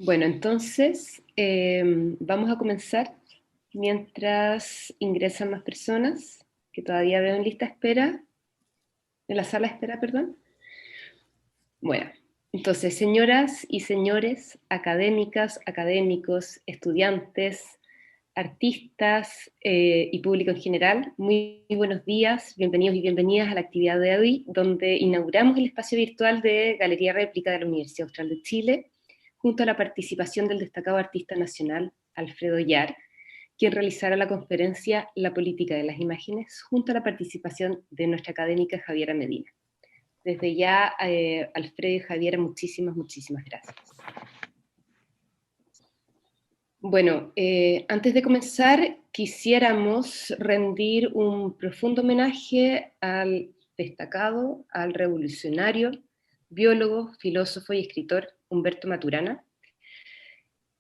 Bueno, entonces vamos a comenzar mientras ingresan más personas, que todavía veo en lista de espera, en la sala de espera, perdón. Bueno, entonces, señoras y señores, académicas, académicos, estudiantes, artistas y público en general, muy buenos días, bienvenidos y bienvenidas a la actividad de hoy, donde inauguramos el espacio virtual de Galería Réplica de la Universidad Austral de Chile, junto a la participación del destacado artista nacional Alfredo Yar, quien realizará la conferencia La política de las imágenes, junto a la participación de nuestra académica Javiera Medina. Desde ya, Alfredo y Javiera, muchísimas gracias. Bueno, antes de comenzar, quisiéramos rendir un profundo homenaje al destacado, al revolucionario, biólogo, filósofo y escritor Humberto Maturana,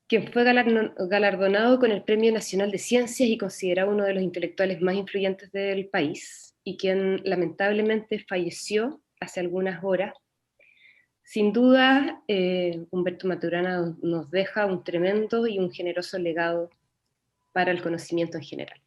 quien fue galardonado con el Premio Nacional de Ciencias y considerado uno de los intelectuales más influyentes del país, y quien lamentablemente falleció hace algunas horas. Sin duda, Humberto Maturana nos deja un tremendo y un generoso legado para el conocimiento en general.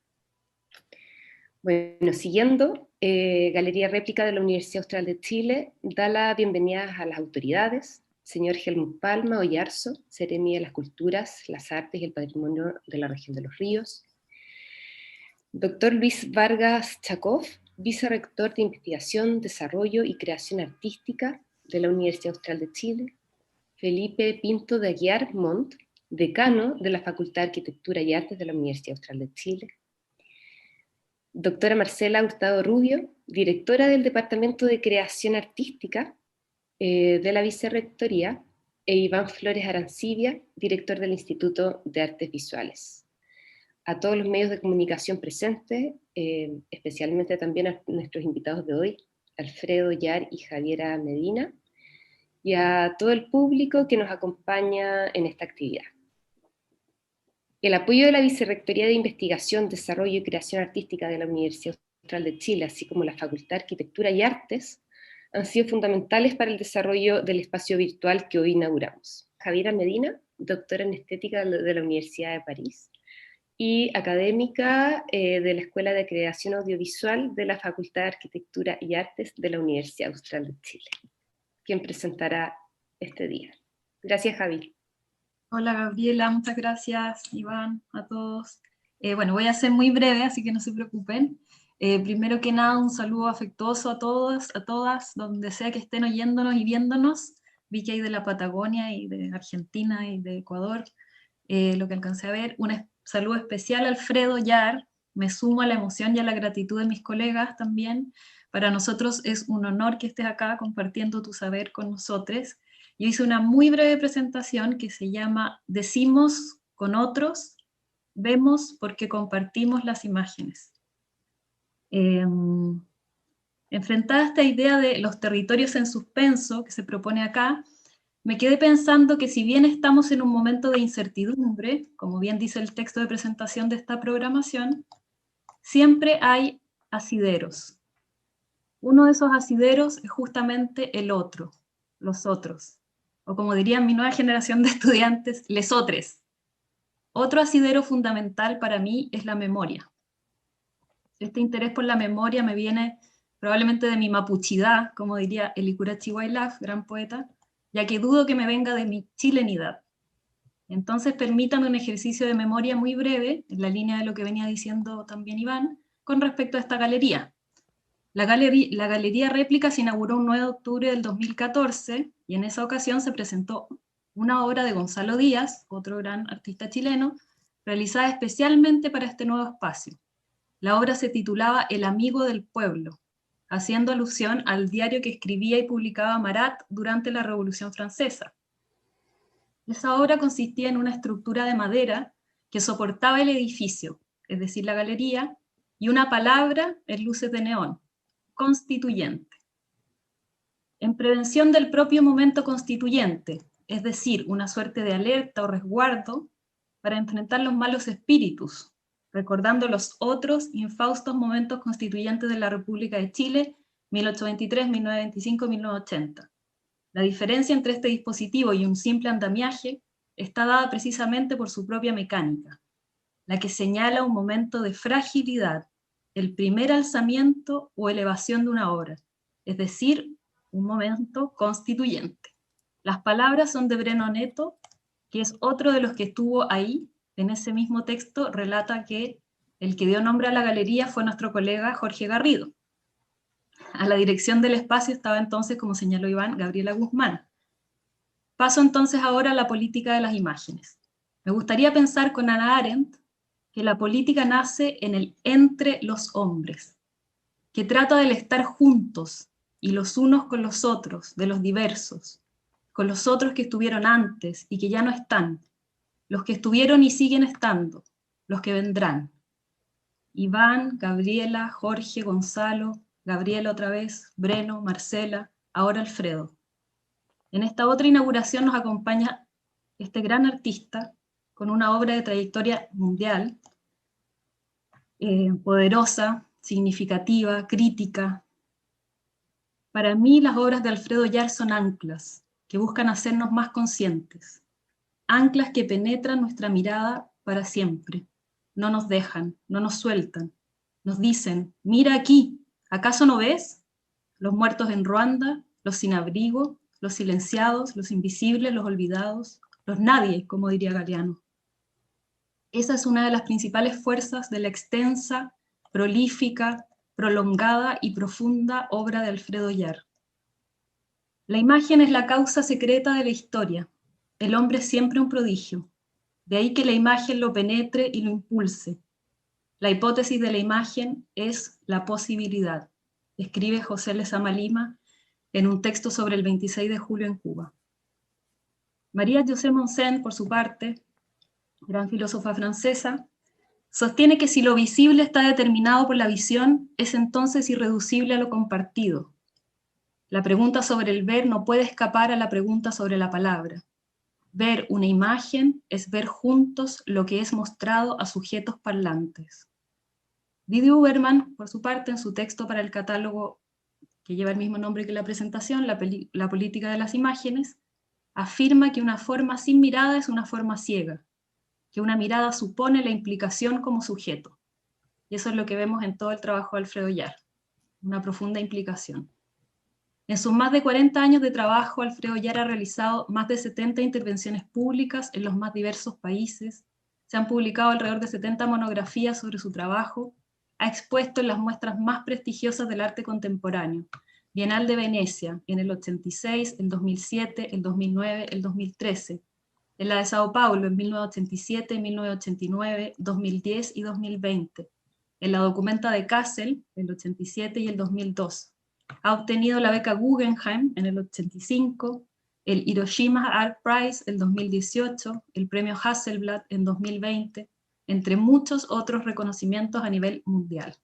Bueno, siguiendo, Galería Réplica de la Universidad Austral de Chile da la bienvenida a las autoridades, señor Helmut Palma Oyarzo, Seremi de las Culturas, las Artes y el Patrimonio de la Región de los Ríos, doctor Luis Vargas Chakov, vicerrector de Investigación, Desarrollo y Creación Artística de la Universidad Austral de Chile, Felipe Pinto de Aguiar Montt, decano de la Facultad de Arquitectura y Artes de la Universidad Austral de Chile, doctora Marcela Hurtado Rubio, directora del Departamento de Creación Artística de la Vicerrectoría, e Iván Flores Arancibia, director del Instituto de Artes Visuales. A todos los medios de comunicación presentes, especialmente también a nuestros invitados de hoy, Alfredo Yar y Javiera Medina, y a todo el público que nos acompaña en esta actividad. El apoyo de la Vicerrectoría de Investigación, Desarrollo y Creación Artística de la Universidad Austral de Chile, así como la Facultad de Arquitectura y Artes, han sido fundamentales para el desarrollo del espacio virtual que hoy inauguramos. Javiera Medina, doctora en Estética de la Universidad de París y académica de la Escuela de Creación Audiovisual de la Facultad de Arquitectura y Artes de la Universidad Austral de Chile, quien presentará este día. Gracias, Javi. Hola Gabriela, muchas gracias Iván, a todos. Bueno, voy a ser muy breve, así que no se preocupen. Primero que nada, un saludo afectuoso a todos, a todas, donde sea que estén oyéndonos y viéndonos. Vi que hay de la Patagonia y de Argentina y de Ecuador, lo que alcancé a ver. Un saludo especial a Alfredo Yar, me sumo a la emoción y a la gratitud de mis colegas también. Para nosotros es un honor que estés acá compartiendo tu saber con nosotros. Yo hice una muy breve presentación que se llama Decimos con otros, vemos porque compartimos las imágenes. Enfrentada a esta idea de los territorios en suspenso que se propone acá, me quedé pensando que si bien estamos en un momento de incertidumbre, como bien dice el texto de presentación de esta programación, siempre hay asideros. Uno de esos asideros es justamente el otro, los otros, o como dirían mi nueva generación de estudiantes, lesotres. Otro asidero fundamental para mí es la memoria. Este interés por la memoria me viene probablemente de mi mapuchidad, como diría Elikurachi Wailaf, gran poeta, ya que dudo que me venga de mi chilenidad. Entonces permítame un ejercicio de memoria muy breve, en la línea de lo que venía diciendo también Iván, con respecto a esta galería. La Galería Réplica se inauguró un 9 de octubre del 2014 y en esa ocasión se presentó una obra de Gonzalo Díaz, otro gran artista chileno, realizada especialmente para este nuevo espacio. La obra se titulaba El amigo del pueblo, haciendo alusión al diario que escribía y publicaba Marat durante la Revolución Francesa. Esa obra consistía en una estructura de madera que soportaba el edificio, es decir, la galería, y una palabra en luces de neón: constituyente. En prevención del propio momento constituyente, es decir, una suerte de alerta o resguardo para enfrentar los malos espíritus, recordando los otros infaustos momentos constituyentes de la República de Chile, 1823, 1925, 1980. La diferencia entre este dispositivo y un simple andamiaje está dada precisamente por su propia mecánica, la que señala un momento de fragilidad, el primer alzamiento o elevación de una obra, es decir, un momento constituyente. Las palabras son de Breno Neto, que es otro de los que estuvo ahí. En ese mismo texto relata que el que dio nombre a la galería fue nuestro colega Jorge Garrido. A la dirección del espacio estaba entonces, como señaló Iván, Gabriela Guzmán. Paso entonces ahora a la política de las imágenes. Me gustaría pensar con Hannah Arendt que la política nace en el entre los hombres, que trata del estar juntos y los unos con los otros, de los diversos, con los otros que estuvieron antes y que ya no están, los que estuvieron y siguen estando, los que vendrán. Iván, Gabriela, Jorge, Gonzalo, Gabriela otra vez, Breno, Marcela, ahora Alfredo. En esta otra inauguración nos acompaña este gran artista con una obra de trayectoria mundial, poderosa, significativa, crítica. Para mí las obras de Alfredo Yar son anclas que buscan hacernos más conscientes, anclas que penetran nuestra mirada para siempre, no nos dejan, no nos sueltan, nos dicen, mira aquí, ¿acaso no ves? Los muertos en Ruanda, los sin abrigo, los silenciados, los invisibles, los olvidados, los nadie, como diría Galeano. Esa es una de las principales fuerzas de la extensa, prolífica, prolongada y profunda obra de Alfredo Yar. La imagen es la causa secreta de la historia. El hombre es siempre un prodigio. De ahí que la imagen lo penetre y lo impulse. La hipótesis de la imagen es la posibilidad, escribe José Lezama Lima en un texto sobre el 26 de julio en Cuba. María José Monsen, por su parte, gran filósofa francesa, sostiene que si lo visible está determinado por la visión, es entonces irreducible a lo compartido. La pregunta sobre el ver no puede escapar a la pregunta sobre la palabra. Ver una imagen es ver juntos lo que es mostrado a sujetos parlantes. Didi Huberman, por su parte, en su texto para el catálogo que lleva el mismo nombre que la presentación, la política de las imágenes, afirma que una forma sin mirada es una forma ciega, que una mirada supone la implicación como sujeto. Y eso es lo que vemos en todo el trabajo de Alfredo Yar, una profunda implicación. En sus más de 40 años de trabajo, Alfredo Yar ha realizado más de 70 intervenciones públicas en los más diversos países, se han publicado alrededor de 70 monografías sobre su trabajo, ha expuesto en las muestras más prestigiosas del arte contemporáneo, Bienal de Venecia, en el 86, el 2007, el 2009, el 2013, en la de Sao Paulo, en 1987, 1989, 2010 y 2020, en la Documenta de Kassel, el 87 y el 2002. Ha obtenido la beca Guggenheim en el 85, el Hiroshima Art Prize en 2018, el premio Hasselblad en 2020, entre muchos otros reconocimientos a nivel mundial.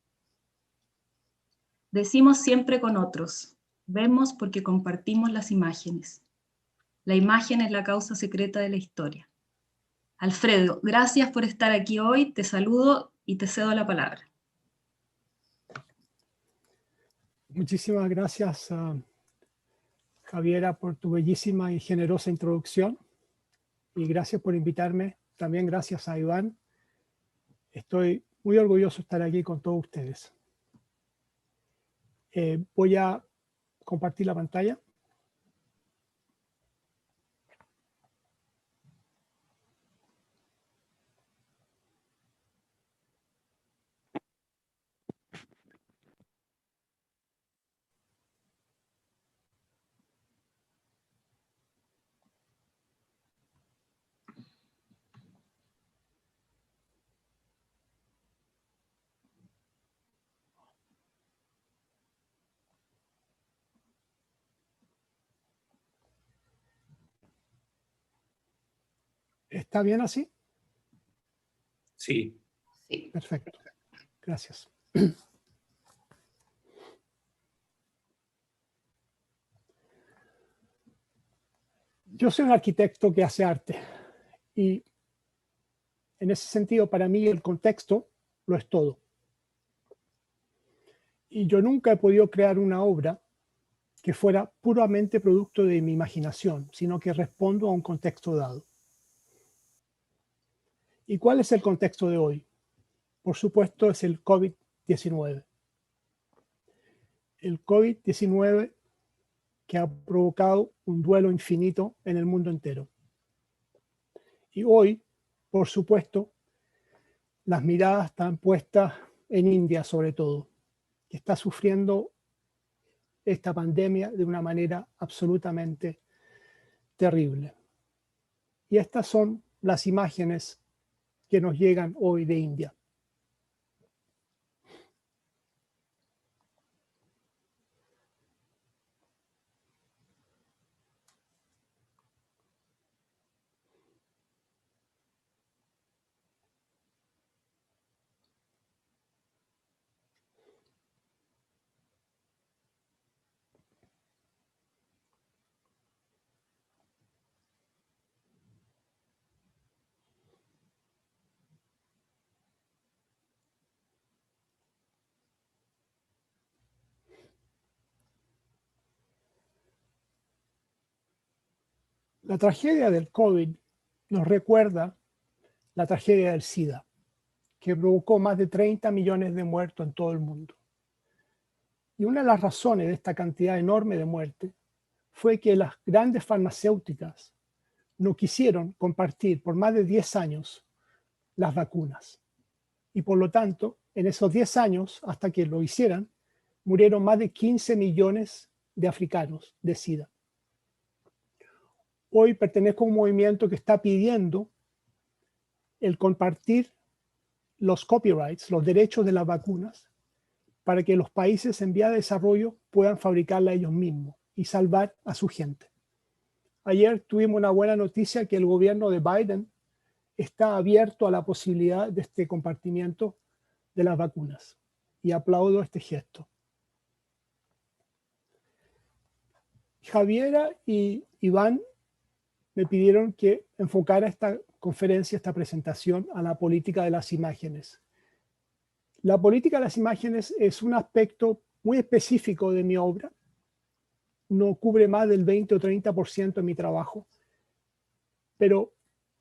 Decimos siempre con otros, vemos porque compartimos las imágenes. La imagen es la causa secreta de la historia. Alfredo, gracias por estar aquí hoy, te saludo y te cedo la palabra. Muchísimas gracias, Javiera, por tu bellísima y generosa introducción. Y gracias por invitarme. También gracias a Iván. Estoy muy orgulloso de estar aquí con todos ustedes. Voy a compartir la pantalla. ¿Está bien así? Sí. Sí. Perfecto. Gracias. Yo soy un arquitecto que hace arte y en ese sentido para mí el contexto lo es todo. Y yo nunca he podido crear una obra que fuera puramente producto de mi imaginación, sino que respondo a un contexto dado. ¿Y cuál es el contexto de hoy? Por supuesto, es el COVID-19. El COVID-19 que ha provocado un duelo infinito en el mundo entero. Y hoy, por supuesto, las miradas están puestas en India sobre todo, que está sufriendo esta pandemia de una manera absolutamente terrible. Y estas son las imágenes que nos llegan hoy de India. La tragedia del COVID nos recuerda la tragedia del SIDA, que provocó más de 30 millones de muertos en todo el mundo. Y una de las razones de esta cantidad enorme de muerte fue que las grandes farmacéuticas no quisieron compartir por más de 10 años las vacunas. Y por lo tanto, en esos 10 años, hasta que lo hicieran, murieron más de 15 millones de africanos de SIDA. Hoy pertenezco a un movimiento que está pidiendo el compartir los copyrights, los derechos de las vacunas, para que los países en vía de desarrollo puedan fabricarla ellos mismos y salvar a su gente. Ayer tuvimos una buena noticia que el gobierno de Biden está abierto a la posibilidad de este compartimiento de las vacunas. Y aplaudo este gesto. Javiera y Iván me pidieron que enfocara esta conferencia, esta presentación a la política de las imágenes. La política de las imágenes es un aspecto muy específico de mi obra. No cubre más del 20 o 30% de mi trabajo, pero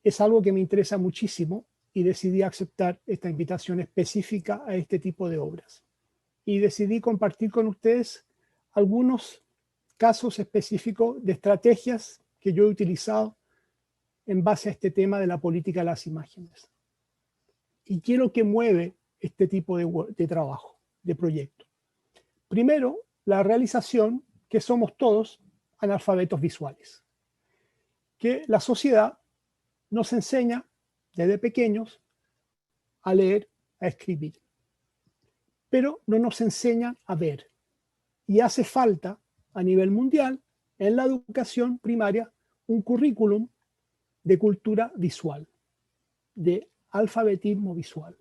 es algo que me interesa muchísimo y decidí aceptar esta invitación específica a este tipo de obras. Y decidí compartir con ustedes algunos casos específicos de estrategias que yo he utilizado en base a este tema de la política de las imágenes. Y quiero que mueve este tipo de trabajo, de proyecto. Primero, la realización que somos todos analfabetos visuales, que la sociedad nos enseña desde pequeños a leer, a escribir, pero no nos enseña a ver. Y hace falta a nivel mundial, en la educación primaria, un currículum de cultura visual, de alfabetismo visual.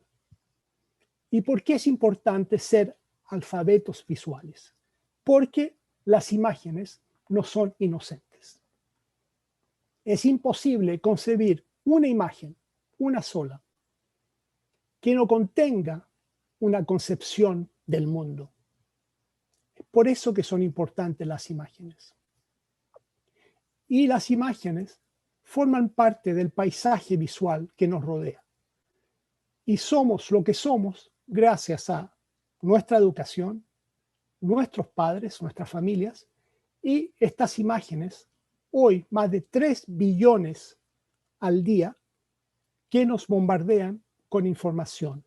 ¿Y por qué es importante ser alfabetos visuales? Porque las imágenes no son inocentes. Es imposible concebir una imagen, una sola, que no contenga una concepción del mundo. Es por eso que son importantes las imágenes. Y las imágenes forman parte del paisaje visual que nos rodea. Y somos lo que somos gracias a nuestra educación, nuestros padres, nuestras familias, y estas imágenes, hoy más de 3 billones al día, que nos bombardean con información.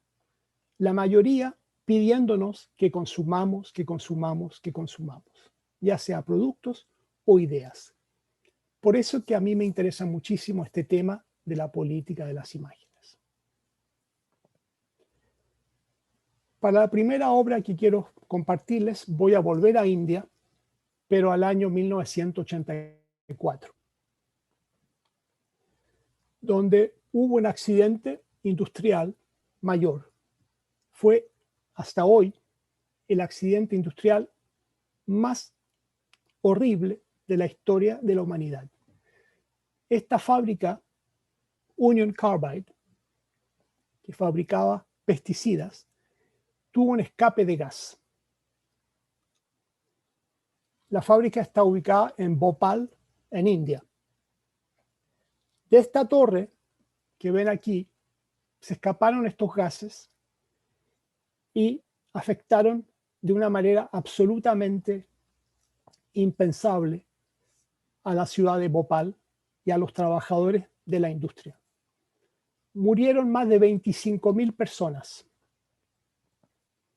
La mayoría pidiéndonos que consumamos, que consumamos, que consumamos, ya sea productos o ideas. Por eso que a mí me interesa muchísimo este tema de la política de las imágenes. Para la primera obra que quiero compartirles, voy a volver a India, pero al año 1984, donde hubo un accidente industrial mayor. Fue hasta hoy el accidente industrial más horrible de la historia de la humanidad. Esta fábrica, Union Carbide, que fabricaba pesticidas, tuvo un escape de gas. La fábrica está ubicada en Bhopal, en India. De esta torre que ven aquí, se escaparon estos gases y afectaron de una manera absolutamente impensable a la ciudad de Bhopal y a los trabajadores de la industria. Murieron más de 25.000 personas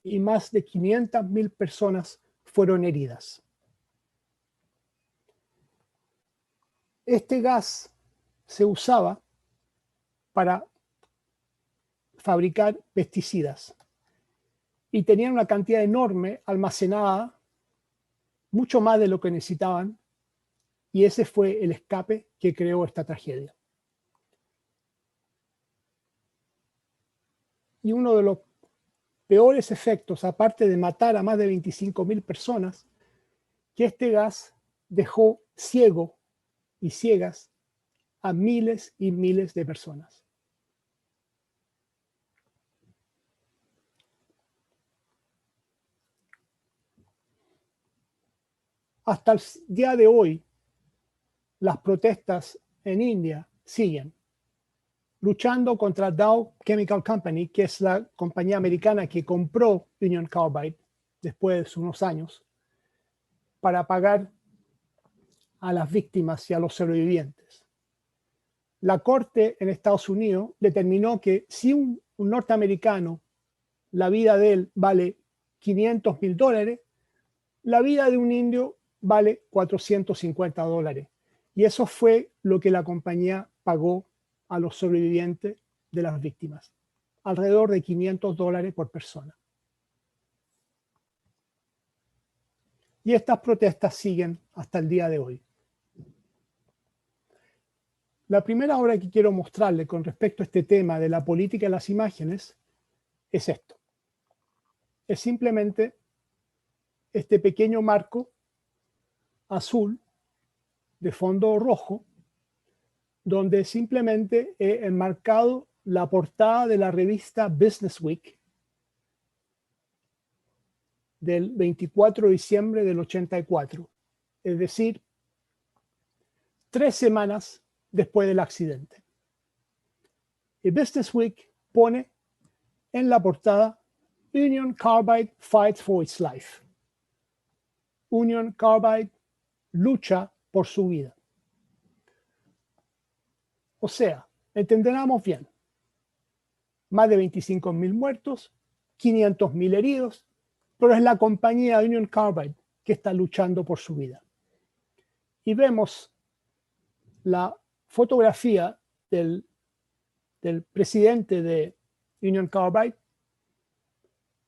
y más de 500.000 personas fueron heridas. Este gas se usaba para fabricar pesticidas y tenían una cantidad enorme almacenada, mucho más de lo que necesitaban, y ese fue el escape que creó esta tragedia. Y uno de los peores efectos, aparte de matar a más de 25.000 personas, que este gas dejó ciego y ciegas a miles y miles de personas. Hasta el día de hoy, las protestas en India siguen, luchando contra Dow Chemical Company, que es la compañía americana que compró Union Carbide después de unos años, para pagar a las víctimas y a los sobrevivientes. La corte en Estados Unidos determinó que si un norteamericano, la vida de él vale $500.000, la vida de un indio vale $450. Y eso fue lo que la compañía pagó a los sobrevivientes de las víctimas, alrededor de $500 por persona. Y estas protestas siguen hasta el día de hoy. La primera obra que quiero mostrarle con respecto a este tema de la política de las imágenes es esto. Es simplemente este pequeño marco azul de fondo rojo, donde simplemente he enmarcado la portada de la revista Business Week del 24 de diciembre del 84, es decir, 3 semanas después del accidente. Y Business Week pone en la portada Union Carbide fights for its life. Union Carbide lucha por su vida. O sea, entenderamos bien, más de 25.000 muertos, 500.000 heridos, pero es la compañía Union Carbide que está luchando por su vida. Y vemos la fotografía del presidente de Union Carbide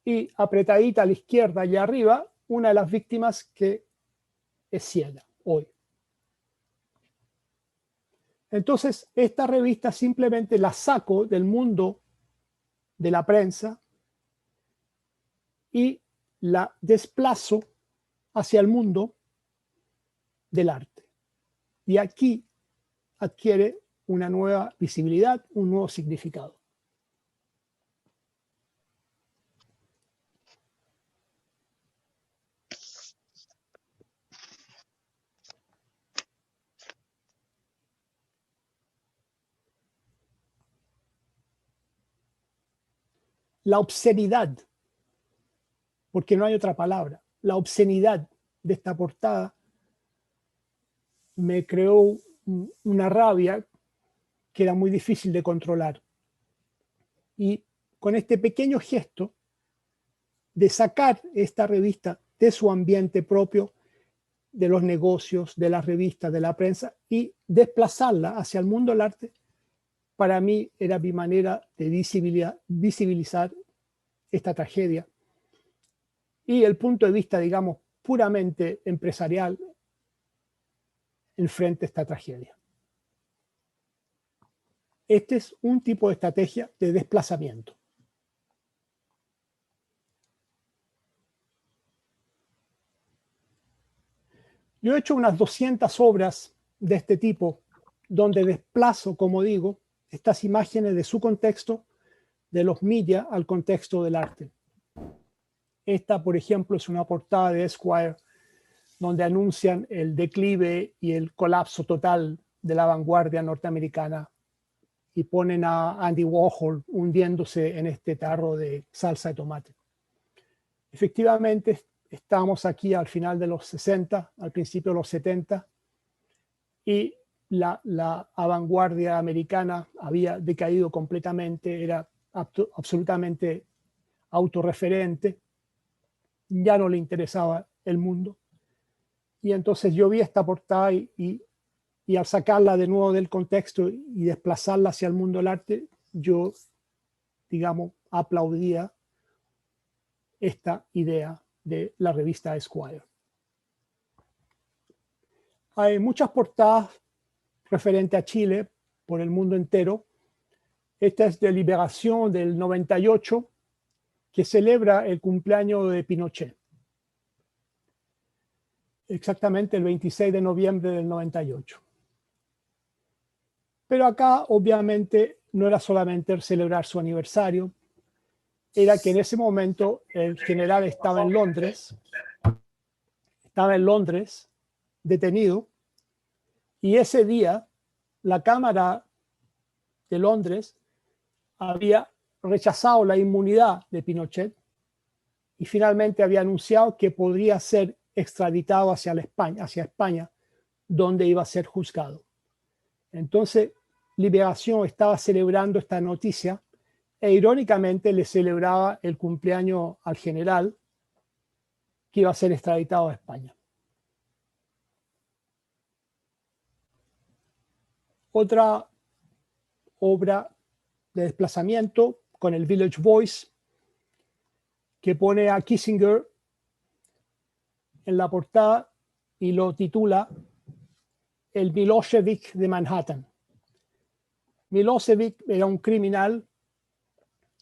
y apretadita a la izquierda allá arriba, una de las víctimas que es ciega hoy. Entonces, esta revista simplemente la saco del mundo de la prensa y la desplazo hacia el mundo del arte. Y aquí adquiere una nueva visibilidad, un nuevo significado. La obscenidad, porque no hay otra palabra, la obscenidad de esta portada me creó una rabia que era muy difícil de controlar. Y con este pequeño gesto de sacar esta revista de su ambiente propio, de los negocios, de las revistas, de la prensa, y desplazarla hacia el mundo del arte, para mí era mi manera de visibilizar esta tragedia. Y el punto de vista, digamos, puramente empresarial enfrente a esta tragedia. Este es un tipo de estrategia de desplazamiento. Yo he hecho unas 200 obras de este tipo, donde desplazo, como digo, estas imágenes de su contexto, de los media, al contexto del arte. Esta, por ejemplo, es una portada de Esquire, donde anuncian el declive y el colapso total de la vanguardia norteamericana y ponen a Andy Warhol hundiéndose en este tarro de salsa de tomate. Efectivamente, estamos aquí al final de los 60, al principio de los 70, y la vanguardia americana había decaído completamente, era absolutamente autorreferente, ya no le interesaba el mundo. Y entonces yo vi esta portada y al sacarla de nuevo del contexto y desplazarla hacia el mundo del arte, yo, digamos, aplaudía esta idea de la revista Esquire. Hay muchas portadas referentes a Chile por el mundo entero. Esta es de Liberación del 98, que celebra el cumpleaños de Pinochet. Exactamente el 26 de noviembre del 98. Pero acá, obviamente, no era solamente celebrar su aniversario, era que en ese momento el general estaba en Londres, detenido, y ese día la Cámara de Londres había rechazado la inmunidad de Pinochet y finalmente había anunciado que podría ser extraditado hacia España, donde iba a ser juzgado. Entonces, Liberación estaba celebrando esta noticia e irónicamente le celebraba el cumpleaños al general que iba a ser extraditado a España. Otra obra de desplazamiento con el Village Voice, que pone a Kissinger en la portada y lo titula El Milosevic de Manhattan. Milosevic era un criminal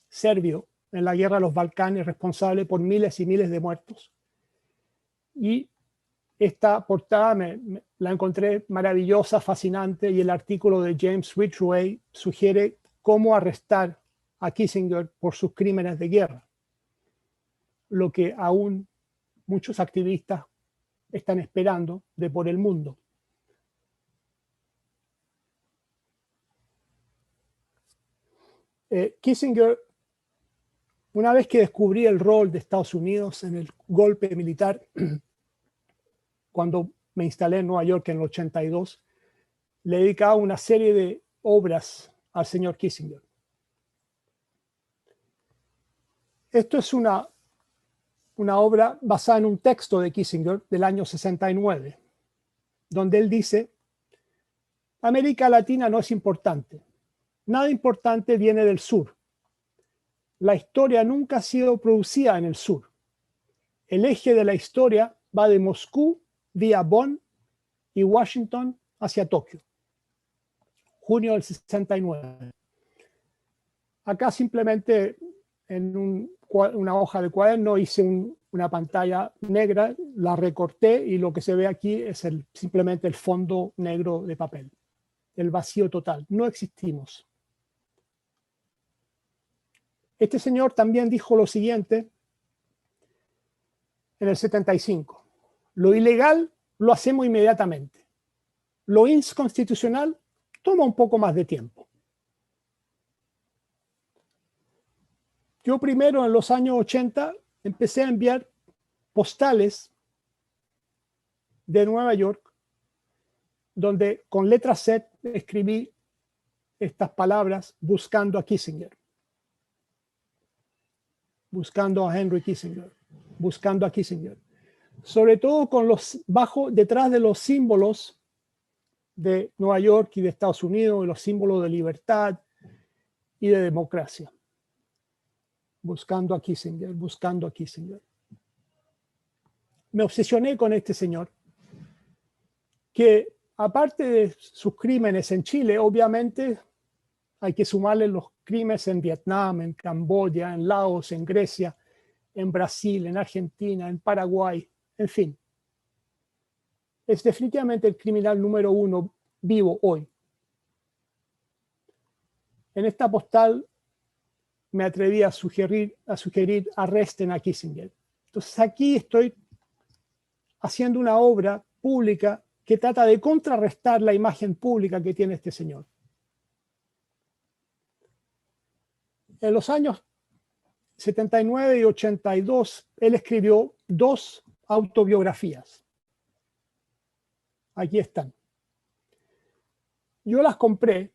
serbio en la guerra de los Balcanes, responsable por miles y miles de muertos. Y esta portada la encontré maravillosa, fascinante, y el artículo de James Ridgway sugiere cómo arrestar a Kissinger por sus crímenes de guerra, lo que aún muchos activistas están esperando de por el mundo. Kissinger, una vez que descubrí el rol de Estados Unidos en el golpe militar, cuando me instalé en Nueva York en el 82, le dedicaba una serie de obras al señor Kissinger. Esto es una obra basada en un texto de Kissinger del año 69, donde él dice: América Latina no es importante. Nada importante viene del sur. La historia nunca ha sido producida en el sur. El eje de la historia va de Moscú vía Bonn y Washington hacia Tokio. Junio del 69. Acá simplemente en una hoja de cuaderno hice una pantalla negra, la recorté y lo que se ve aquí es simplemente el fondo negro de papel. El vacío total. No existimos. Este señor también dijo lo siguiente en el 75. Lo ilegal lo hacemos inmediatamente. Lo inconstitucional toma un poco más de tiempo. Yo primero en los años 80 empecé a enviar postales de Nueva York donde con letra Z escribí estas palabras: buscando a Kissinger. Buscando a Henry Kissinger, buscando a Kissinger. Sobre todo con detrás de los símbolos de Nueva York y de Estados Unidos, los símbolos de libertad y de democracia. Buscando a Kissinger, buscando a Kissinger. Me obsesioné con este señor, que aparte de sus crímenes en Chile, obviamente hay que sumarle los crímenes en Vietnam, en Camboya, en Laos, en Grecia, en Brasil, en Argentina, en Paraguay, en fin. Es definitivamente el criminal número 1 vivo hoy. En esta postal me atreví a sugerir arresten a Kissinger. Entonces aquí estoy haciendo una obra pública que trata de contrarrestar la imagen pública que tiene este señor. En los años 79 y 82, él escribió 2 autobiografías. Aquí están. Yo las compré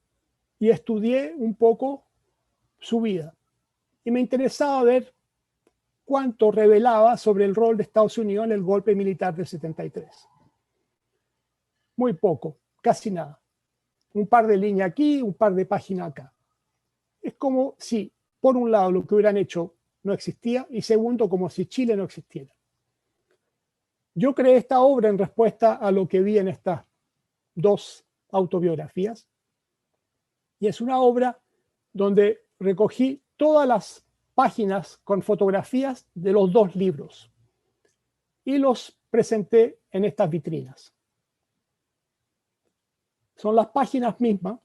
y estudié un poco su vida. Y me interesaba ver cuánto revelaba sobre el rol de Estados Unidos en el golpe militar del 73. Muy poco, casi nada. Un par de líneas aquí, un par de páginas acá. Es como si, por un lado, lo que hubieran hecho no existía, y segundo, como si Chile no existiera. Yo creé esta obra en respuesta a lo que vi en estas 2 autobiografías, y es una obra donde recogí todas las páginas con fotografías de los 2 libros y los presenté en estas vitrinas. Son las páginas mismas,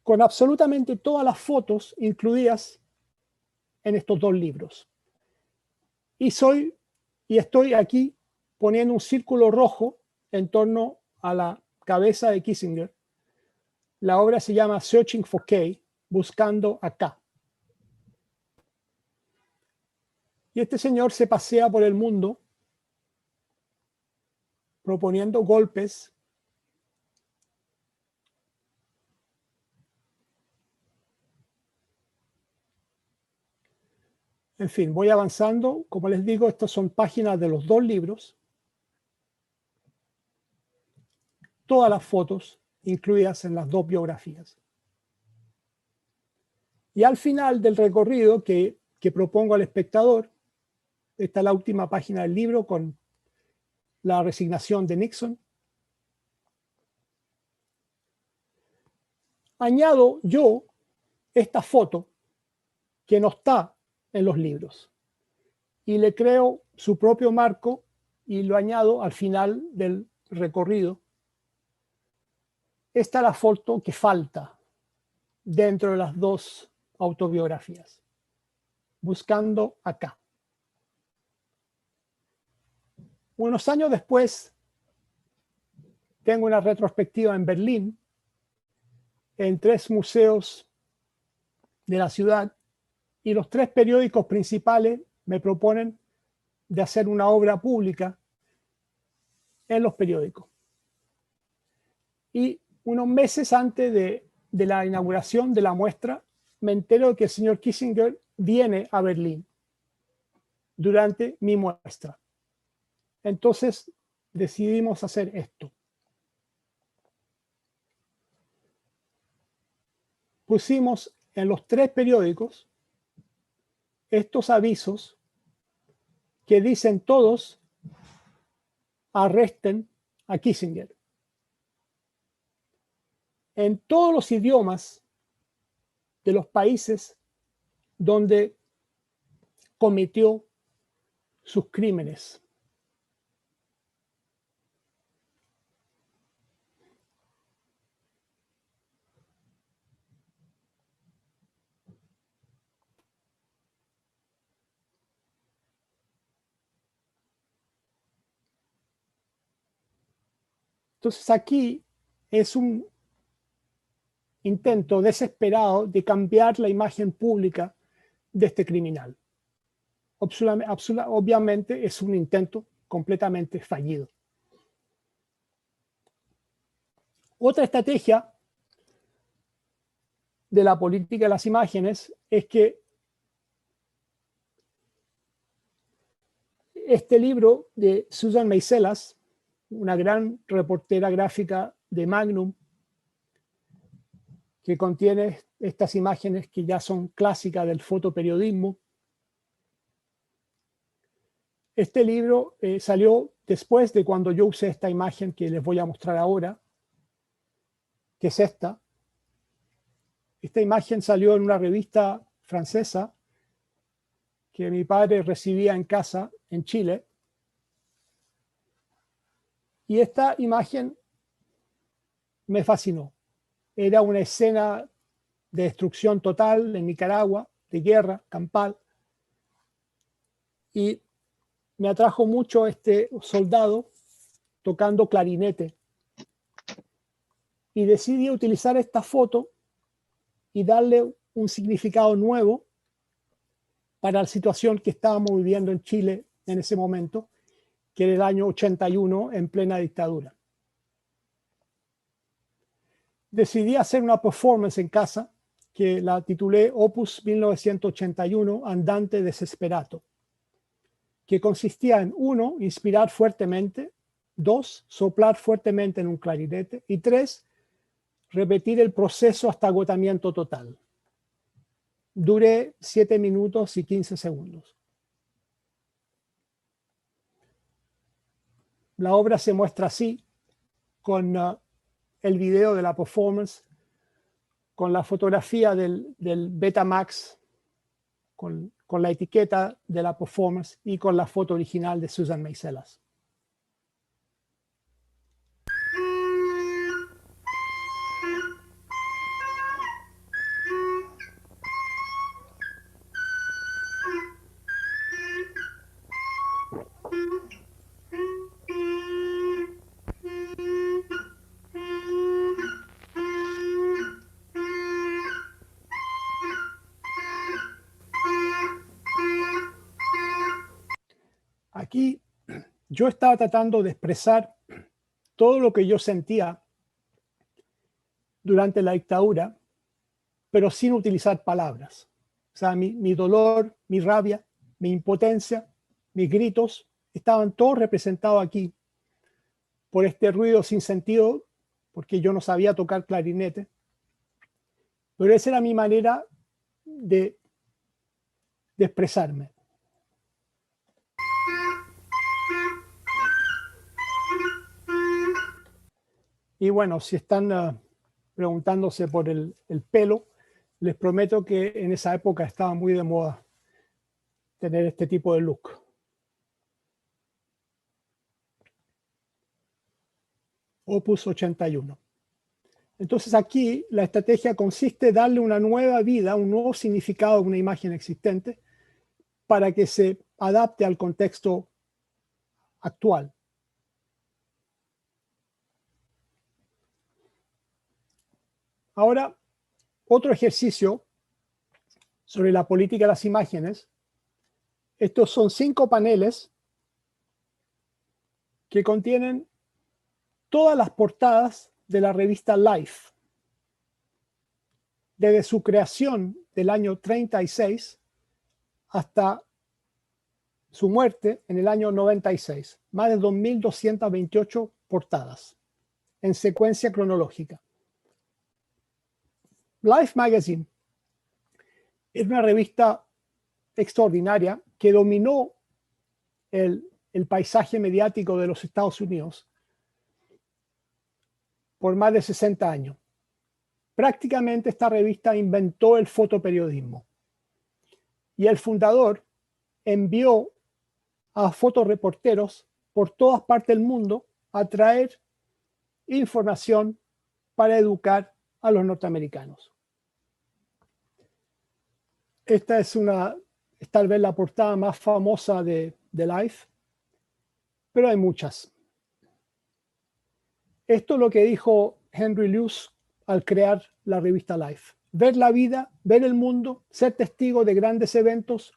con absolutamente todas las fotos incluidas en estos 2 libros. Y estoy aquí poniendo un círculo rojo en torno a la cabeza de Kissinger. La obra se llama Searching for K, buscando a K. Y este señor se pasea por el mundo proponiendo golpes En fin, voy avanzando. Como les digo, estas son páginas de los 2 libros. Todas las fotos incluidas en las 2 biografías. Y al final del recorrido que propongo al espectador, esta es la última página del libro con la resignación de Nixon. Añado yo esta foto que no está en los libros y le creo su propio marco y lo añado al final del recorrido. Esta es la foto que falta dentro de las 2 autobiografías, buscando a K. Unos años después, tengo una retrospectiva en Berlín, en 3 museos de la ciudad, y los 3 periódicos principales me proponen de hacer una obra pública en los periódicos. Y unos meses antes de la inauguración de la muestra, me entero de que el señor Kissinger viene a Berlín durante mi muestra. Entonces decidimos hacer esto. Pusimos en los 3 periódicos estos avisos que dicen todos: arresten a Kissinger. En todos los idiomas de los países donde cometió sus crímenes. Entonces aquí es un intento desesperado de cambiar la imagen pública de este criminal. Obviamente es un intento completamente fallido. Otra estrategia de la política de las imágenes es que este libro de Susan Meiselas, una gran reportera gráfica de Magnum, que contiene estas imágenes que ya son clásicas del fotoperiodismo. Este libro salió después de cuando yo usé esta imagen que les voy a mostrar ahora, que es esta. Esta imagen salió en una revista francesa que mi padre recibía en casa en Chile. Y esta imagen me fascinó. Era una escena de destrucción total en Nicaragua, de guerra campal. Y me atrajo mucho este soldado tocando clarinete. Y decidí utilizar esta foto y darle un significado nuevo para la situación que estábamos viviendo en Chile en ese momento, que era el año 81 en plena dictadura. Decidí hacer una performance en casa que la titulé Opus 1981 Andante Desesperato, que consistía en 1, inspirar fuertemente, 2, soplar fuertemente en un clarinete y 3, repetir el proceso hasta agotamiento total. Duré 7 minutos y 15 segundos. La obra se muestra así, con el video de la performance, con la fotografía del Betamax, con la etiqueta de la performance y con la foto original de Susan Meiselas. Aquí yo estaba tratando de expresar todo lo que yo sentía durante la dictadura, pero sin utilizar palabras. O sea, mi dolor, mi rabia, mi impotencia, mis gritos, estaban todos representados aquí por este ruido sin sentido, porque yo no sabía tocar clarinete. Pero esa era mi manera de expresarme. Y bueno, si están preguntándose por el pelo, les prometo que en esa época estaba muy de moda tener este tipo de look. Opus 81. Entonces aquí la estrategia consiste en darle una nueva vida, un nuevo significado a una imagen existente para que se adapte al contexto actual. Ahora, otro ejercicio sobre la política de las imágenes. Estos son 5 paneles que contienen todas las portadas de la revista Life, desde su creación del año 36 hasta su muerte en el año 96. Más de 2.228 portadas en secuencia cronológica. Life Magazine es una revista extraordinaria que dominó el paisaje mediático de los Estados Unidos por más de 60 años. Prácticamente esta revista inventó el fotoperiodismo. Y el fundador envió a fotoreporteros por todas partes del mundo a traer información para educar a los norteamericanos. Esta es tal vez la portada más famosa de Life, pero hay muchas. Esto es lo que dijo Henry Luce al crear la revista Life. Ver la vida, ver el mundo, ser testigo de grandes eventos,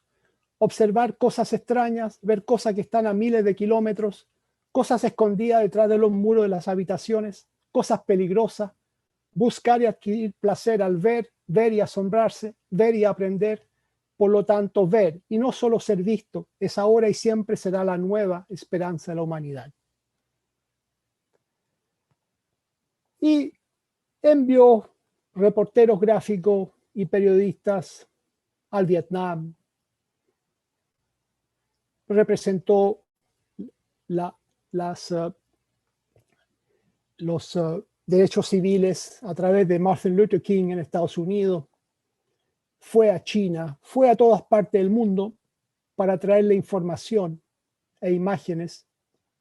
observar cosas extrañas, ver cosas que están a miles de kilómetros, cosas escondidas detrás de los muros de las habitaciones, cosas peligrosas, buscar y adquirir placer al ver, ver y asombrarse, ver y aprender. Por lo tanto, ver y no solo ser visto es ahora y siempre será la nueva esperanza de la humanidad. Y envió reporteros gráficos y periodistas al Vietnam. Representó los derechos civiles a través de Martin Luther King en Estados Unidos. Fue a China, fue a todas partes del mundo para traerle información e imágenes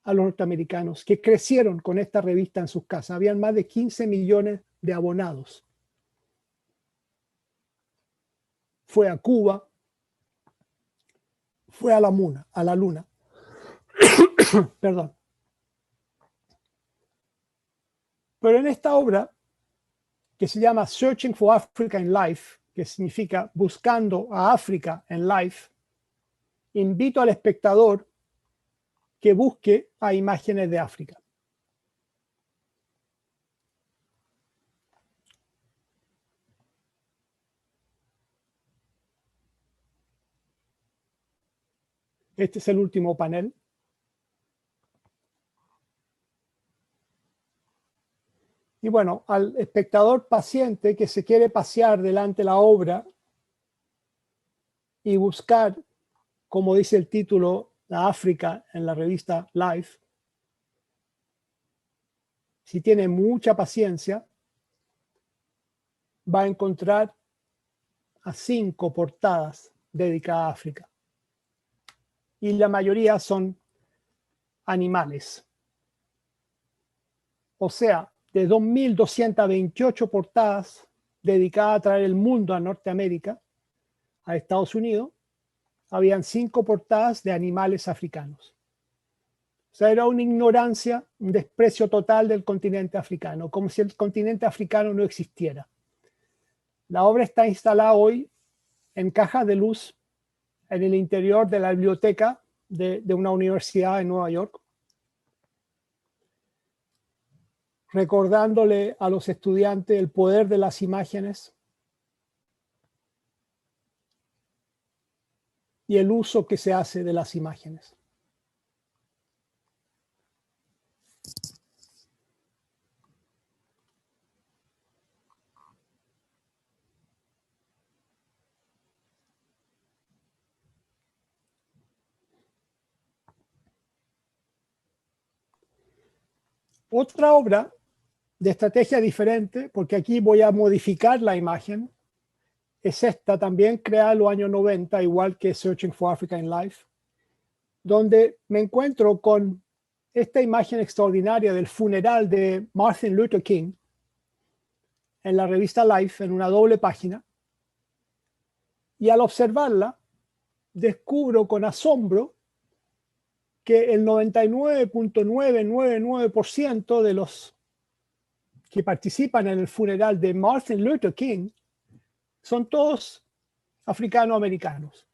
a los norteamericanos que crecieron con esta revista en sus casas. Habían más de 15 millones de abonados. Fue a Cuba, fue a la luna. Perdón. Pero en esta obra, que se llama Searching for Africa in Life, que significa buscando a África en live, invito al espectador que busque a imágenes de África. Este es el último panel. Y bueno, al espectador paciente que se quiere pasear delante de la obra y buscar, como dice el título, a África en la revista Life, si tiene mucha paciencia, va a encontrar a 5 portadas dedicadas a África. Y la mayoría son animales. O sea, de 2.228 portadas dedicadas a traer el mundo a Norteamérica, a Estados Unidos, habían 5 portadas de animales africanos. O sea, era una ignorancia, un desprecio total del continente africano, como si el continente africano no existiera. La obra está instalada hoy en cajas de luz en el interior de la biblioteca de una universidad en Nueva York, recordándole a los estudiantes el poder de las imágenes y el uso que se hace de las imágenes. Otra obra de estrategia diferente, porque aquí voy a modificar la imagen, es esta, también creada en los años 90, igual que Searching for Africa in Life, donde me encuentro con esta imagen extraordinaria del funeral de Martin Luther King en la revista Life, en una doble página, y al observarla, descubro con asombro que el 99.999% de los que participan en el funeral de Martin Luther King son todos africanoamericanos,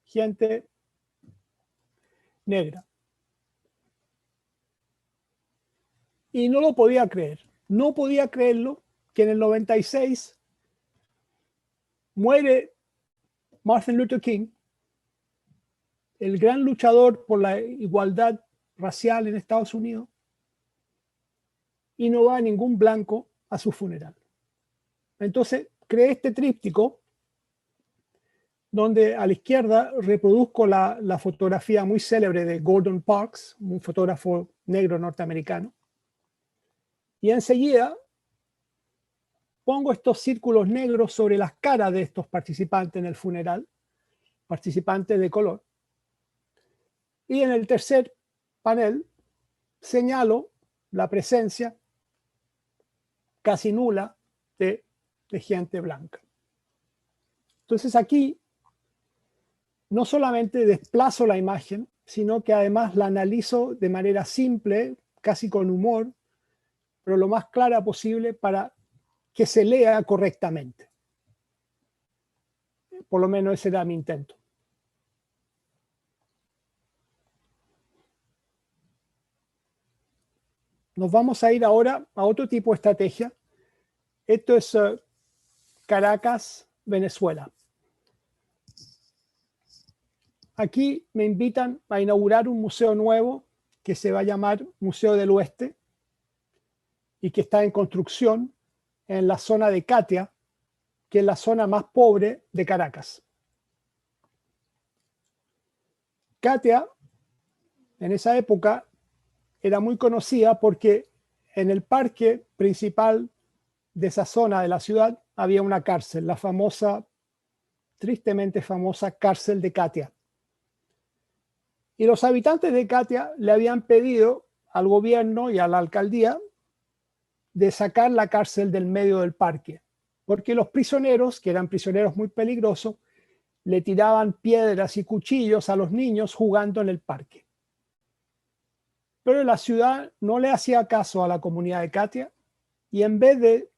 gente negra. Y no lo podía creer, no podía creerlo que en el 96 muere Martin Luther King, el gran luchador por la igualdad racial en Estados Unidos, y no va ningún blanco a su funeral. Entonces creé este tríptico donde a la izquierda reproduzco la fotografía muy célebre de Gordon Parks, un fotógrafo negro norteamericano, y enseguida pongo estos círculos negros sobre las caras de estos participantes en el funeral, participantes de color. Y en el tercer panel señalo la presencia casi nula de gente blanca. Entonces aquí no solamente desplazo la imagen, sino que además la analizo de manera simple, casi con humor, pero lo más clara posible para que se lea correctamente. Por lo menos ese era mi intento. Nos vamos a ir ahora a otro tipo de estrategia. Esto es Caracas, Venezuela. Aquí me invitan a inaugurar un museo nuevo que se va a llamar Museo del Oeste y que está en construcción en la zona de Catia, que es la zona más pobre de Caracas. Catia, en esa época, era muy conocida porque en el parque principal de esa zona de la ciudad había una cárcel, la famosa, tristemente famosa cárcel de Catia. Y los habitantes de Catia le habían pedido al gobierno y a la alcaldía de sacar la cárcel del medio del parque, porque los prisioneros, que eran prisioneros muy peligrosos, le tiraban piedras y cuchillos a los niños jugando en el parque. Pero la ciudad no le hacía caso a la comunidad de Catia y en vez de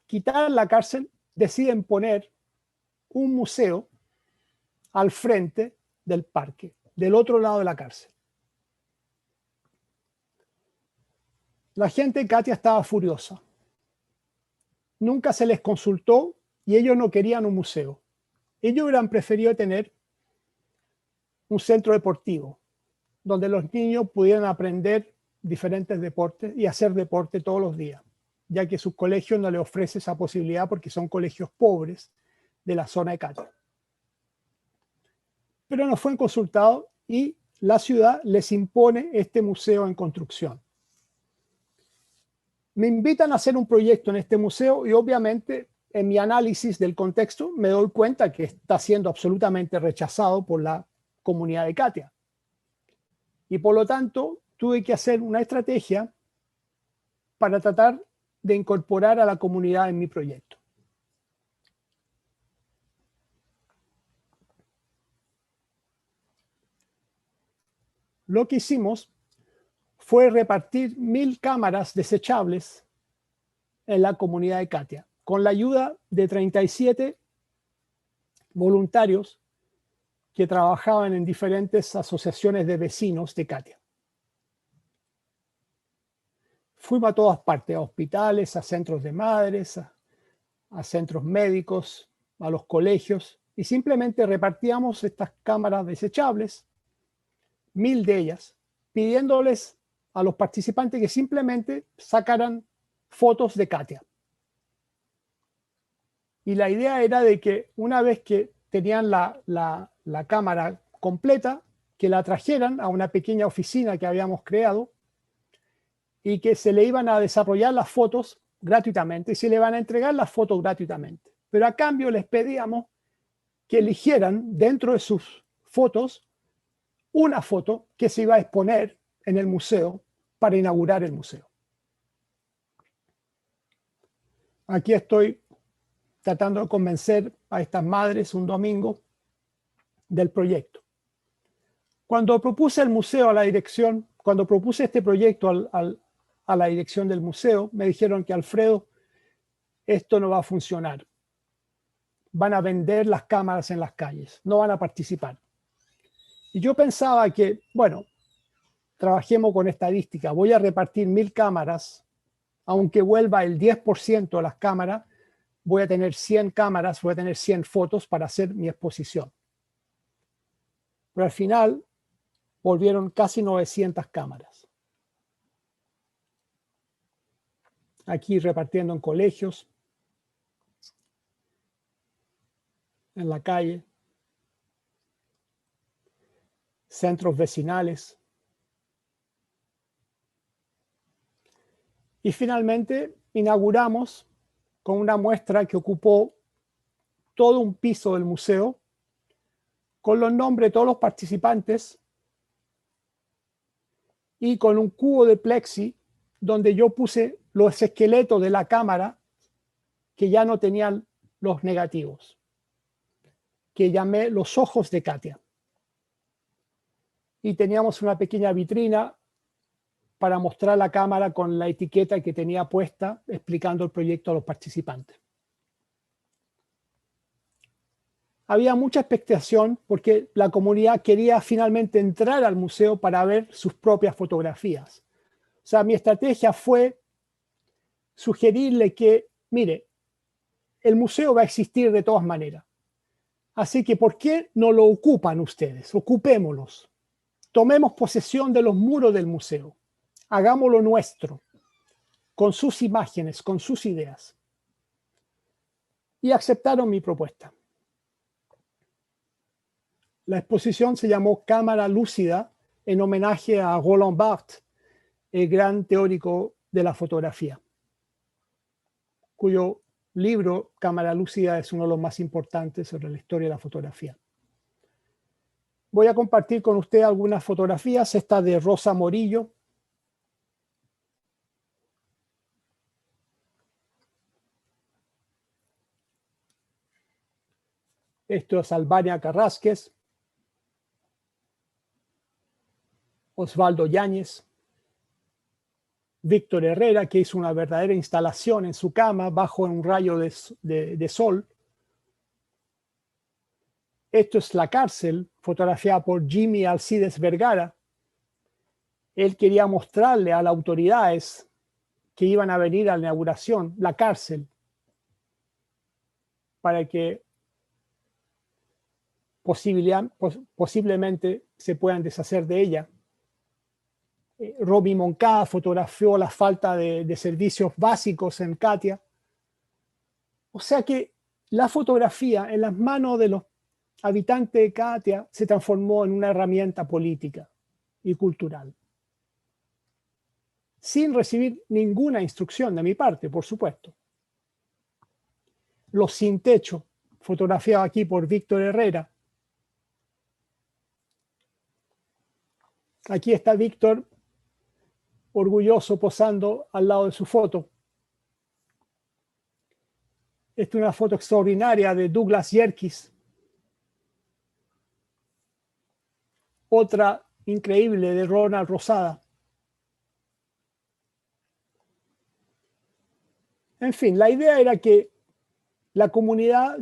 quitar la cárcel, deciden poner un museo al frente del parque, del otro lado de la cárcel. La gente de Katia estaba furiosa. Nunca se les consultó y ellos no querían un museo. Ellos hubieran preferido tener un centro deportivo donde los niños pudieran aprender diferentes deportes y hacer deporte todos los días, ya que sus colegios no les ofrece esa posibilidad porque son colegios pobres de la zona de Katia. Pero no fue consultado y la ciudad les impone este museo en construcción. Me invitan a hacer un proyecto en este museo y obviamente en mi análisis del contexto me doy cuenta que está siendo absolutamente rechazado por la comunidad de Katia. Y por lo tanto tuve que hacer una estrategia para tratar de incorporar a la comunidad en mi proyecto. Lo que hicimos fue repartir 1000 cámaras desechables en la comunidad de Katia, con la ayuda de 37 voluntarios que trabajaban en diferentes asociaciones de vecinos de Katia. Fuimos a todas partes, a hospitales, a centros de madres, a centros médicos, a los colegios, y simplemente repartíamos estas cámaras desechables, 1000 de ellas, pidiéndoles a los participantes que simplemente sacaran fotos de Katia. Y la idea era de que una vez que tenían la cámara completa, que la trajeran a una pequeña oficina que habíamos creado y que se le iban a desarrollar las fotos gratuitamente y se le van a entregar las fotos gratuitamente. Pero a cambio les pedíamos que eligieran dentro de sus fotos una foto que se iba a exponer en el museo para inaugurar el museo. Aquí estoy tratando de convencer a estas madres un domingo del proyecto. Cuando propuse el museo a la dirección, cuando propuse este proyecto a la dirección del museo, me dijeron que Alfredo, esto no va a funcionar. Van a vender las cámaras en las calles, no van a participar. Y yo pensaba que, bueno, trabajemos con estadística, voy a repartir 1000 cámaras, aunque vuelva el 10% de las cámaras, voy a tener 100 cámaras, voy a tener 100 fotos para hacer mi exposición. Pero al final volvieron casi 900 cámaras. Aquí repartiendo en colegios, en la calle, centros vecinales. Y finalmente inauguramos con una muestra que ocupó todo un piso del museo, con los nombres de todos los participantes y con un cubo de plexi donde yo puse los esqueletos de la cámara que ya no tenían los negativos, que llamé los ojos de Katia. Y teníamos una pequeña vitrina para mostrar la cámara con la etiqueta que tenía puesta explicando el proyecto a los participantes. Había mucha expectación porque la comunidad quería finalmente entrar al museo para ver sus propias fotografías. O sea, mi estrategia fue sugerirle que, mire, el museo va a existir de todas maneras. Así que, ¿por qué no lo ocupan ustedes? Ocupémoslos. Tomemos posesión de los muros del museo. Hagámoslo nuestro, con sus imágenes, con sus ideas. Y aceptaron mi propuesta. La exposición se llamó Cámara Lúcida en homenaje a Roland Barthes, el gran teórico de la fotografía, cuyo libro Cámara Lúcida es uno de los más importantes sobre la historia de la fotografía. Voy a compartir con usted algunas fotografías. Esta de Rosa Morillo. Esto es Albania Carrasquez. Osvaldo Yáñez. Víctor Herrera, que hizo una verdadera instalación en su cama bajo un rayo de sol. esto es la cárcel, fotografiada por Jimmy Alcides Vergara. Él quería mostrarle a las autoridades que iban a venir a la inauguración la cárcel para que posiblemente se puedan deshacer de ella. Romy Moncada fotografió la falta de servicios básicos en Katia. O sea que la fotografía en las manos de los habitantes de Katia se transformó en una herramienta política y cultural. Sin recibir ninguna instrucción de mi parte, por supuesto. Los sin techo, fotografiado aquí por Víctor Herrera. Aquí está Víctor, orgulloso, posando al lado de su foto. Esta es una foto extraordinaria de Douglas Yerkes. Otra increíble de Ronald Rosada. En fin, la idea era que la comunidad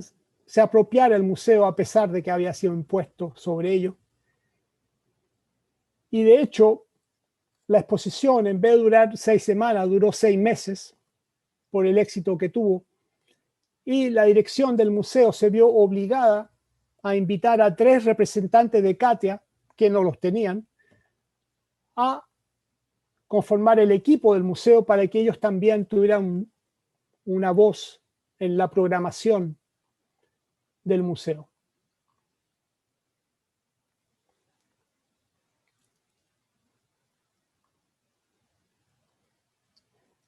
se apropiara del museo a pesar de que había sido impuesto sobre ello. Y de hecho, la exposición, en vez de durar 6 semanas, duró 6 meses por el éxito que tuvo. Y la dirección del museo se vio obligada a invitar a 3 representantes de Katia, que no los tenían, a conformar el equipo del museo para que ellos también tuvieran una voz en la programación del museo.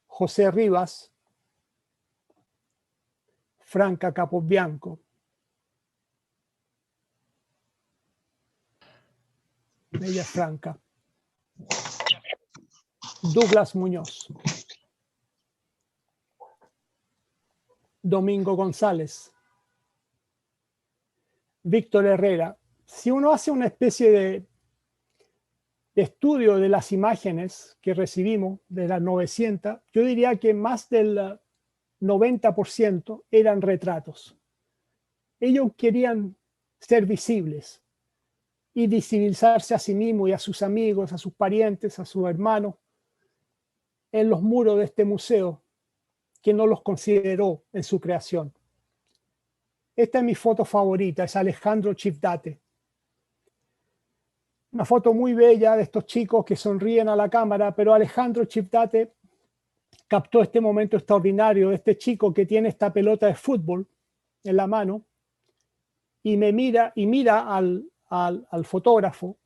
José Rivas, Franca Capobianco. Ella es Franca. Douglas Muñoz. Domingo González. Víctor Herrera. Si uno hace una especie de estudio de las imágenes que recibimos, de las 900, yo diría que más del 90% eran retratos. Ellos querían ser visibles y visibilizarse a sí mismos y a sus amigos, a sus parientes, a sus hermanos, en los muros de este museo, que no los consideró en su creación. Esta es mi foto favorita, es Alejandro Chivdate. Una foto muy bella de estos chicos que sonríen a la cámara, pero Alejandro Chivdate captó este momento extraordinario de este chico que tiene esta pelota de fútbol en la mano y mira al fotógrafo,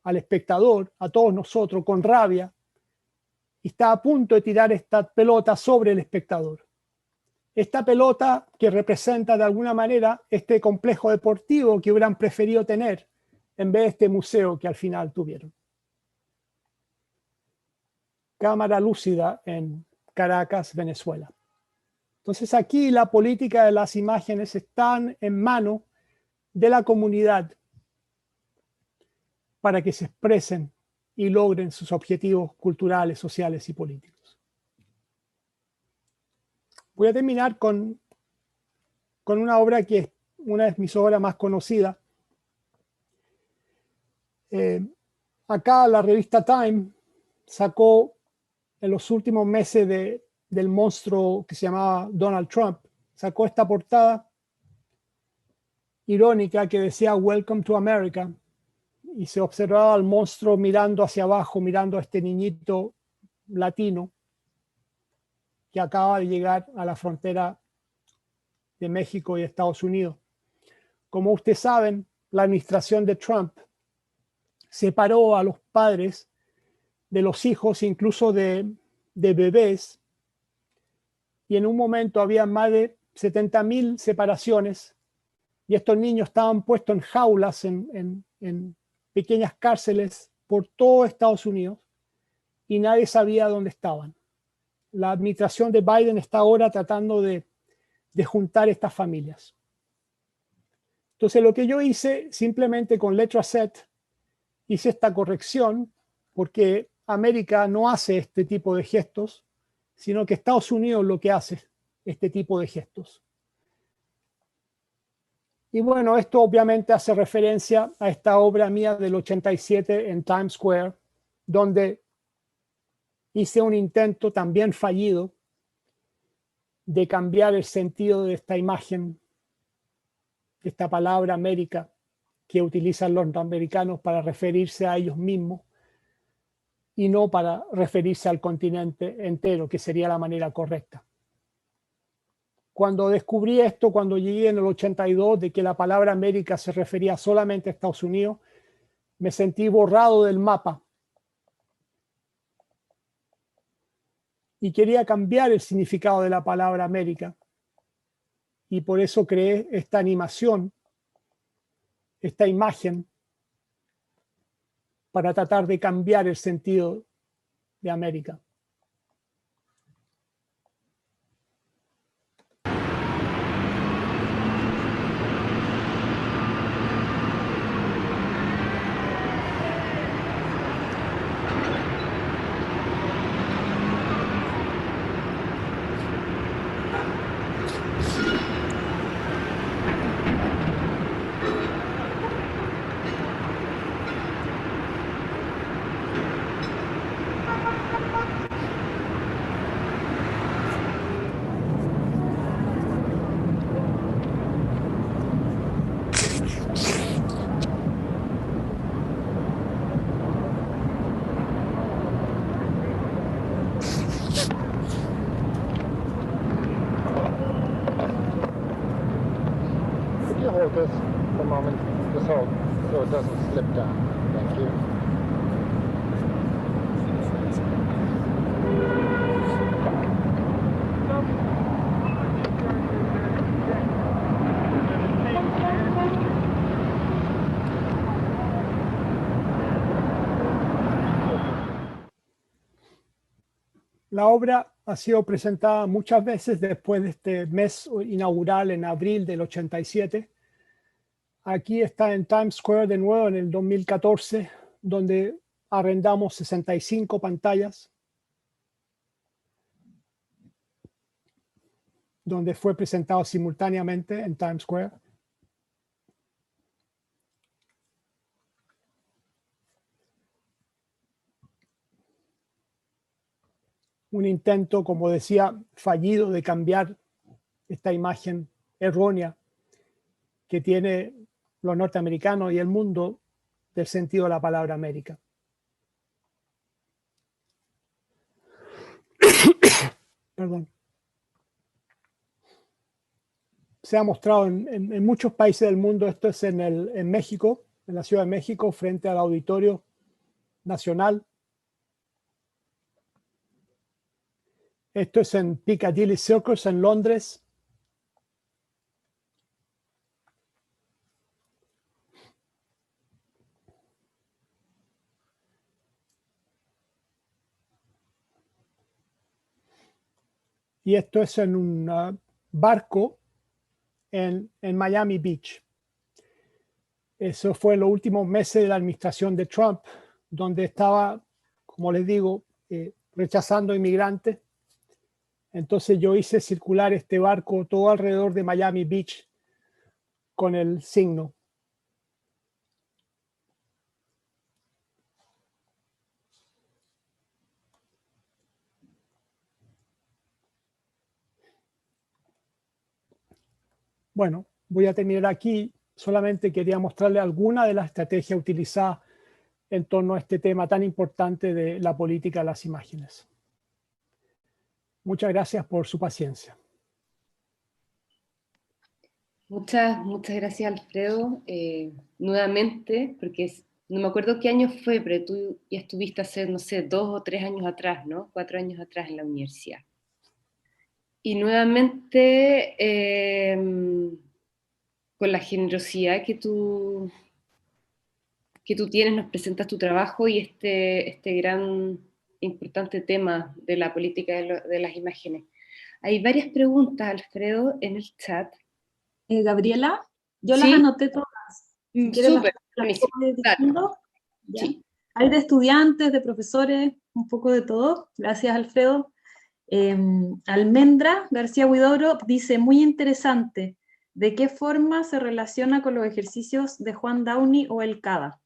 al espectador, a todos nosotros con rabia, y está a punto de tirar esta pelota sobre el espectador. Esta pelota que representa de alguna manera este complejo deportivo que hubieran preferido tener en vez de este museo que al final tuvieron. Cámara lúcida en Caracas, Venezuela. Entonces aquí la política de las imágenes están en manos de la comunidad para que se expresen y logren sus objetivos culturales, sociales y políticos. Voy a terminar con una obra que es una de mis obras más conocidas. Acá la revista Time sacó en los últimos meses del monstruo que se llamaba Donald Trump, sacó esta portada irónica que decía Welcome to America, y se observaba al monstruo mirando hacia abajo, mirando a este niñito latino que acaba de llegar a la frontera de México y Estados Unidos. Como ustedes saben, la administración de Trump separó a los padres de los hijos, incluso de bebés, y en un momento había más de 70.000 separaciones, y estos niños estaban puestos en jaulas, en pequeñas cárceles por todo Estados Unidos, y nadie sabía dónde estaban. La administración de Biden está ahora tratando de juntar estas familias. Entonces lo que yo hice, simplemente con letra Z, hice esta corrección, porque América no hace este tipo de gestos, sino que Estados Unidos lo que hace este tipo de gestos. Y bueno, esto obviamente hace referencia a esta obra mía del 87 en Times Square, donde hice un intento también fallido de cambiar el sentido de esta imagen, de esta palabra América, que utilizan los norteamericanos para referirse a ellos mismos y no para referirse al continente entero, que sería la manera correcta. Cuando descubrí esto, cuando llegué en el 82, de que la palabra América se refería solamente a Estados Unidos, me sentí borrado del mapa y quería cambiar el significado de la palabra América. Y por eso creé esta animación, esta imagen, para tratar de cambiar el sentido de América. Hold this for a moment, just hold, so it doesn't slip down. Thank you. La obra ha sido presentada muchas veces después de este mes inaugural en abril del 87. Aquí está en Times Square de nuevo en el 2014, donde arrendamos 65 pantallas, donde fue presentado simultáneamente en Times Square. Un intento, como decía, fallido de cambiar esta imagen errónea que tiene los norteamericanos y el mundo del sentido de la palabra América. Perdón. Se ha mostrado en muchos países del mundo. Esto es en México, en la Ciudad de México, frente al Auditorio Nacional. Esto es en Piccadilly Circus en Londres. Y esto es en un barco en Miami Beach. Eso fue en los últimos meses de la administración de Trump, donde estaba, como les digo, rechazando inmigrantes. Entonces yo hice circular este barco todo alrededor de Miami Beach con el signo. Bueno, voy a terminar aquí. Solamente quería mostrarle alguna de las estrategias utilizadas en torno a este tema tan importante de la política de las imágenes. Muchas gracias por su paciencia. Muchas gracias, Alfredo. Nuevamente, porque no me acuerdo qué año fue, pero tú ya estuviste hace, no sé, 2 o 3 años atrás, ¿no? 4 años atrás en la universidad. Y nuevamente, con la generosidad que tú tienes, nos presentas tu trabajo y este gran, importante tema de la política de las imágenes. Hay varias preguntas, Alfredo, en el chat. Gabriela, yo ¿Sí? las anoté todas. Si quieres Súper, sí. Hay de estudiantes, de profesores, un poco de todo. Gracias, Alfredo. Almendra García Huidobro dice, muy interesante. ¿De qué forma se relaciona con los ejercicios de Juan Downey o el CADA?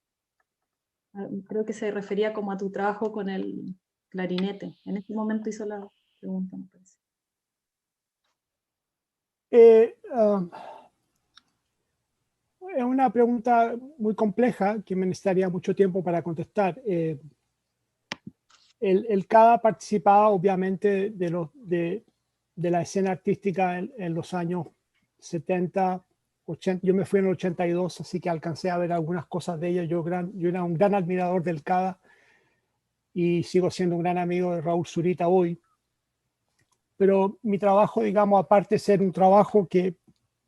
Creo que se refería como a tu trabajo con el clarinete. En este momento hizo la pregunta, me parece. Es una pregunta muy compleja que me necesitaría mucho tiempo para contestar. El CADA participaba obviamente de la escena artística en los años 70, 80. Yo me fui en el 82, así que alcancé a ver algunas cosas de ella. Yo era un gran admirador del CADA y sigo siendo un gran amigo de Raúl Zurita hoy. Pero mi trabajo, digamos, aparte de ser un trabajo que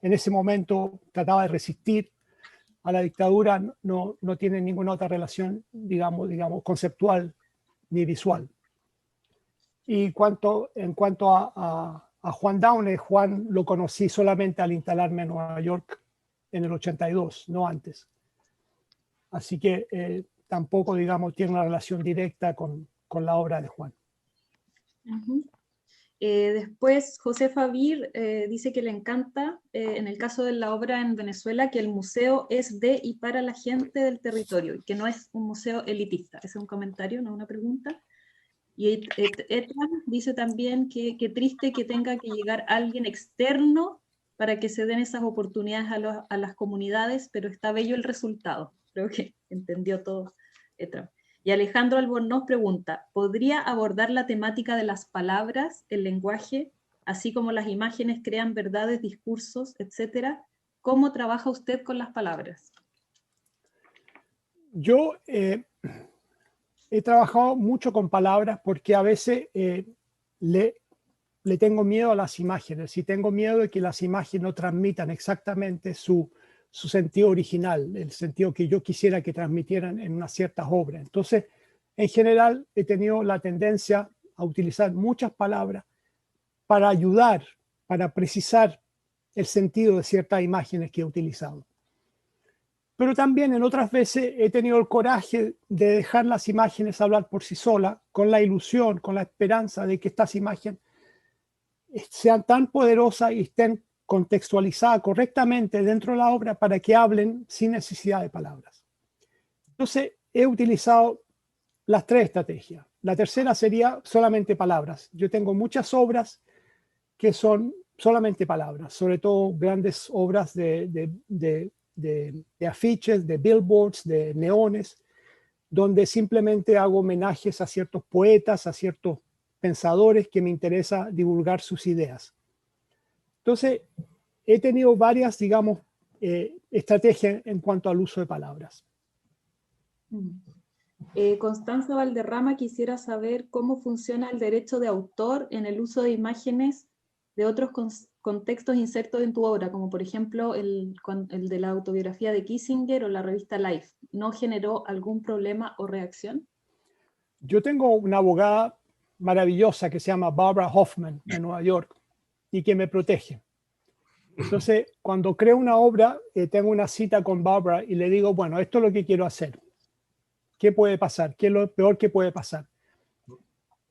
en ese momento trataba de resistir a la dictadura, no tiene ninguna otra relación, digamos, conceptual ni visual. Y en cuanto a Juan Downey, Juan lo conocí solamente al instalarme en Nueva York en el 82, no antes. Así que tampoco, digamos, tiene una relación directa con la obra de Juan. Después, José Favir dice que le encanta, en el caso de la obra en Venezuela, que el museo es de y para la gente del territorio, y que no es un museo elitista. Ese es un comentario, no una pregunta. Y Etran dice también que triste que tenga que llegar alguien externo para que se den esas oportunidades a las comunidades, pero está bello el resultado. Creo que entendió todo Etran. Y Alejandro Albornoz pregunta, ¿podría abordar la temática de las palabras, el lenguaje, así como las imágenes crean verdades, discursos, etcétera? ¿Cómo trabaja usted con las palabras? Yo he trabajado mucho con palabras porque a veces le tengo miedo a las imágenes y tengo miedo de que las imágenes no transmitan exactamente su sentido original, el sentido que yo quisiera que transmitieran en unas ciertas obras. Entonces, en general, he tenido la tendencia a utilizar muchas palabras para ayudar, para precisar el sentido de ciertas imágenes que he utilizado. Pero también en otras veces he tenido el coraje de dejar las imágenes hablar por sí solas, con la ilusión, con la esperanza de que estas imágenes sean tan poderosas y estén contextualizadas correctamente dentro de la obra para que hablen sin necesidad de palabras. Entonces, he utilizado las tres estrategias. La tercera sería solamente palabras. Yo tengo muchas obras que son solamente palabras, sobre todo grandes obras de afiches, de billboards, de neones, donde simplemente hago homenajes a ciertos poetas, a ciertos pensadores que me interesa divulgar sus ideas. Entonces, he tenido varias, digamos, estrategias en cuanto al uso de palabras. Constanza Valderrama quisiera saber cómo funciona el derecho de autor en el uso de imágenes de otros contextos insertos en tu obra, como por ejemplo el de la autobiografía de Kissinger o la revista Life. ¿No generó algún problema o reacción? Yo tengo una abogada maravillosa que se llama Barbara Hoffman en Nueva York y que me protege. Entonces, cuando creo una obra, tengo una cita con Barbara y le digo, bueno, esto es lo que quiero hacer. ¿Qué puede pasar? ¿Qué es lo peor que puede pasar?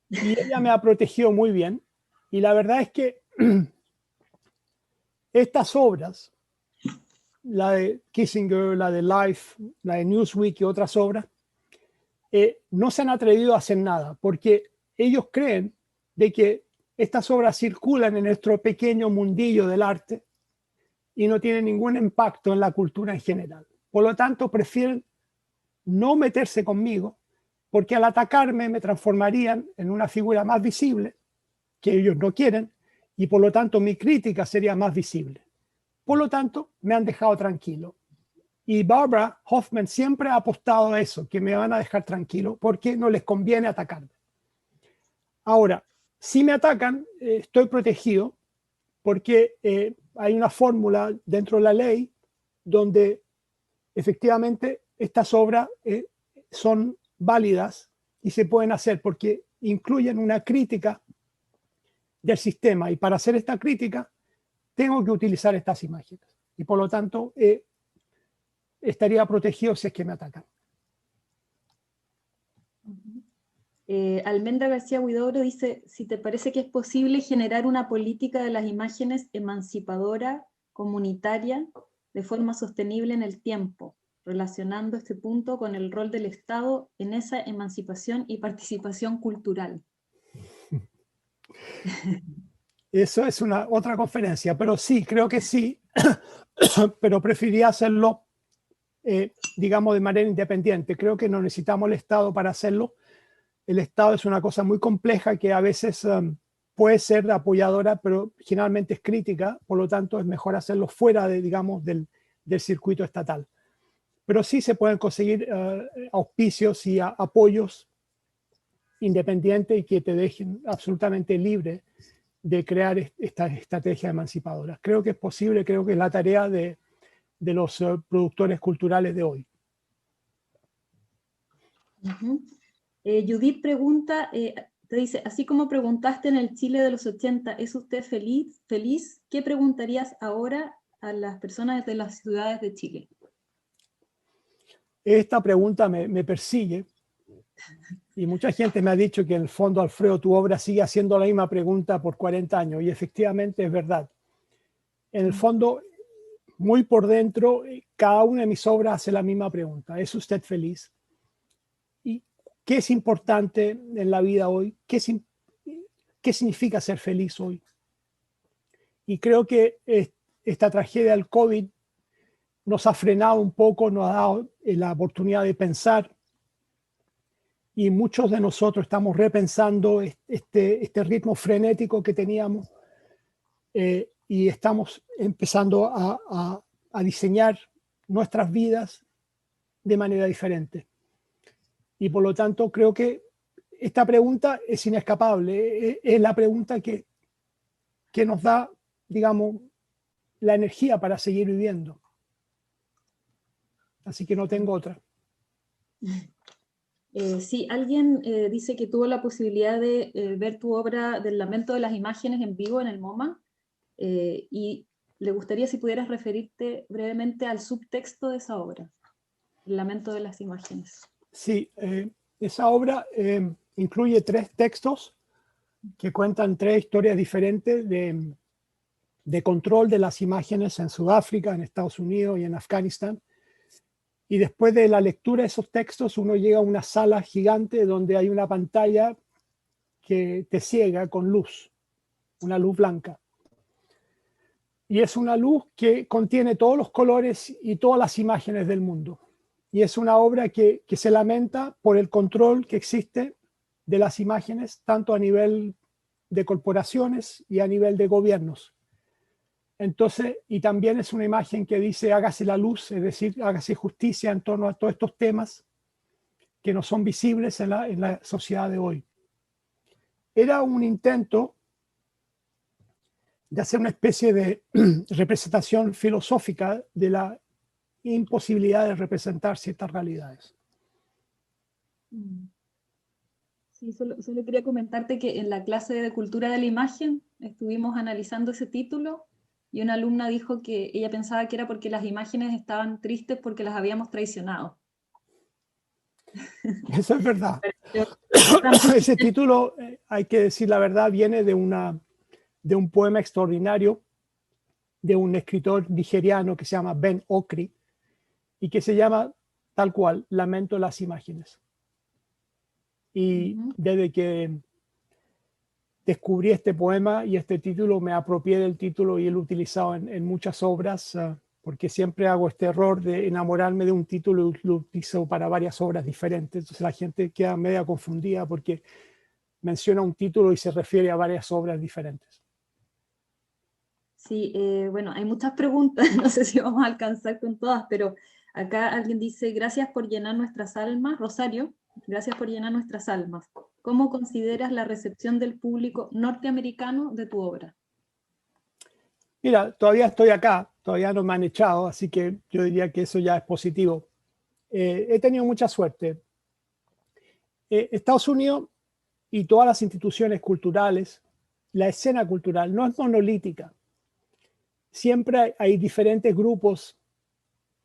Y ella me ha protegido muy bien. Y la verdad es que estas obras, la de Kissinger, la de Life, la de Newsweek y otras obras, no se han atrevido a hacer nada porque ellos creen de que estas obras circulan en nuestro pequeño mundillo del arte y no tienen ningún impacto en la cultura en general. Por lo tanto, prefieren no meterse conmigo porque al atacarme me transformarían en una figura más visible que ellos no quieren y por lo tanto mi crítica sería más visible. Por lo tanto, me han dejado tranquilo. Y Barbara Hoffman siempre ha apostado a eso, que me van a dejar tranquilo porque no les conviene atacarme. Ahora, si me atacan, estoy protegido porque hay una fórmula dentro de la ley donde efectivamente estas obras son válidas y se pueden hacer porque incluyen una crítica del sistema y para hacer esta crítica tengo que utilizar estas imágenes y por lo tanto estaría protegido si es que me atacan. Almendra García Huidobro dice, si te parece que es posible generar una política de las imágenes emancipadora comunitaria de forma sostenible en el tiempo, relacionando este punto con el rol del Estado en esa emancipación y participación cultural. Eso es otra conferencia, pero sí, creo que sí, pero preferiría hacerlo, digamos, de manera independiente. Creo que no necesitamos el Estado para hacerlo. El Estado es una cosa muy compleja que a veces puede ser apoyadora, pero generalmente es crítica, por lo tanto es mejor hacerlo fuera de, digamos, del circuito estatal. Pero sí se pueden conseguir auspicios y apoyos independientes y que te dejen absolutamente libre de crear esta estrategia emancipadora. Creo que es posible, creo que es la tarea de los productores culturales de hoy. Judith pregunta, te dice, así como preguntaste en el Chile de los 80, ¿es usted feliz? ¿Qué preguntarías ahora a las personas de las ciudades de Chile? Esta pregunta me persigue y mucha gente me ha dicho que en el fondo, Alfredo, tu obra sigue haciendo la misma pregunta por 40 años y efectivamente es verdad. En el fondo, muy por dentro, cada una de mis obras hace la misma pregunta. ¿Es usted feliz? ¿Y qué es importante en la vida hoy? ¿Qué significa ser feliz hoy? Y creo que esta tragedia del COVID nos ha frenado un poco, nos ha dado la oportunidad de pensar y muchos de nosotros estamos repensando este ritmo frenético que teníamos y estamos empezando a diseñar nuestras vidas de manera diferente. Y por lo tanto creo que esta pregunta es inescapable, es la pregunta que nos da, digamos, la energía para seguir viviendo. Así que no tengo otra. Sí, alguien dice que tuvo la posibilidad de ver tu obra del Lamento de las Imágenes en vivo en el MoMA y le gustaría si pudieras referirte brevemente al subtexto de esa obra, El Lamento de las Imágenes. Sí, esa obra incluye 3 textos que cuentan 3 historias diferentes de control de las imágenes en Sudáfrica, en Estados Unidos y en Afganistán. Y después de la lectura de esos textos, uno llega a una sala gigante donde hay una pantalla que te ciega con luz, una luz blanca. Y es una luz que contiene todos los colores y todas las imágenes del mundo. Y es una obra que se lamenta por el control que existe de las imágenes, tanto a nivel de corporaciones y a nivel de gobiernos. Entonces, y también es una imagen que dice hágase la luz, es decir, hágase justicia en torno a todos estos temas que no son visibles en la sociedad de hoy. Era un intento de hacer una especie de representación filosófica de la imposibilidad de representar ciertas realidades. Sí, solo quería comentarte que en la clase de Cultura de la Imagen estuvimos analizando ese título y una alumna dijo que ella pensaba que era porque las imágenes estaban tristes porque las habíamos traicionado. Eso es verdad. Ese título, hay que decir la verdad, viene de un poema extraordinario de un escritor nigeriano que se llama Ben Okri y que se llama tal cual, Lamento de las Imágenes. Y desde que descubrí este poema y este título, me apropié del título y lo he utilizado en muchas obras, porque siempre hago este error de enamorarme de un título y lo utilizo para varias obras diferentes. Entonces la gente queda media confundida porque menciona un título y se refiere a varias obras diferentes. Sí, bueno, hay muchas preguntas, no sé si vamos a alcanzar con todas, pero acá alguien dice, gracias por llenar nuestras almas, Rosario, gracias por llenar nuestras almas. ¿Cómo consideras la recepción del público norteamericano de tu obra? Mira, todavía estoy acá, todavía no me han echado, así que yo diría que eso ya es positivo. He tenido mucha suerte. Estados Unidos y todas las instituciones culturales, la escena cultural no es monolítica. Siempre hay diferentes grupos.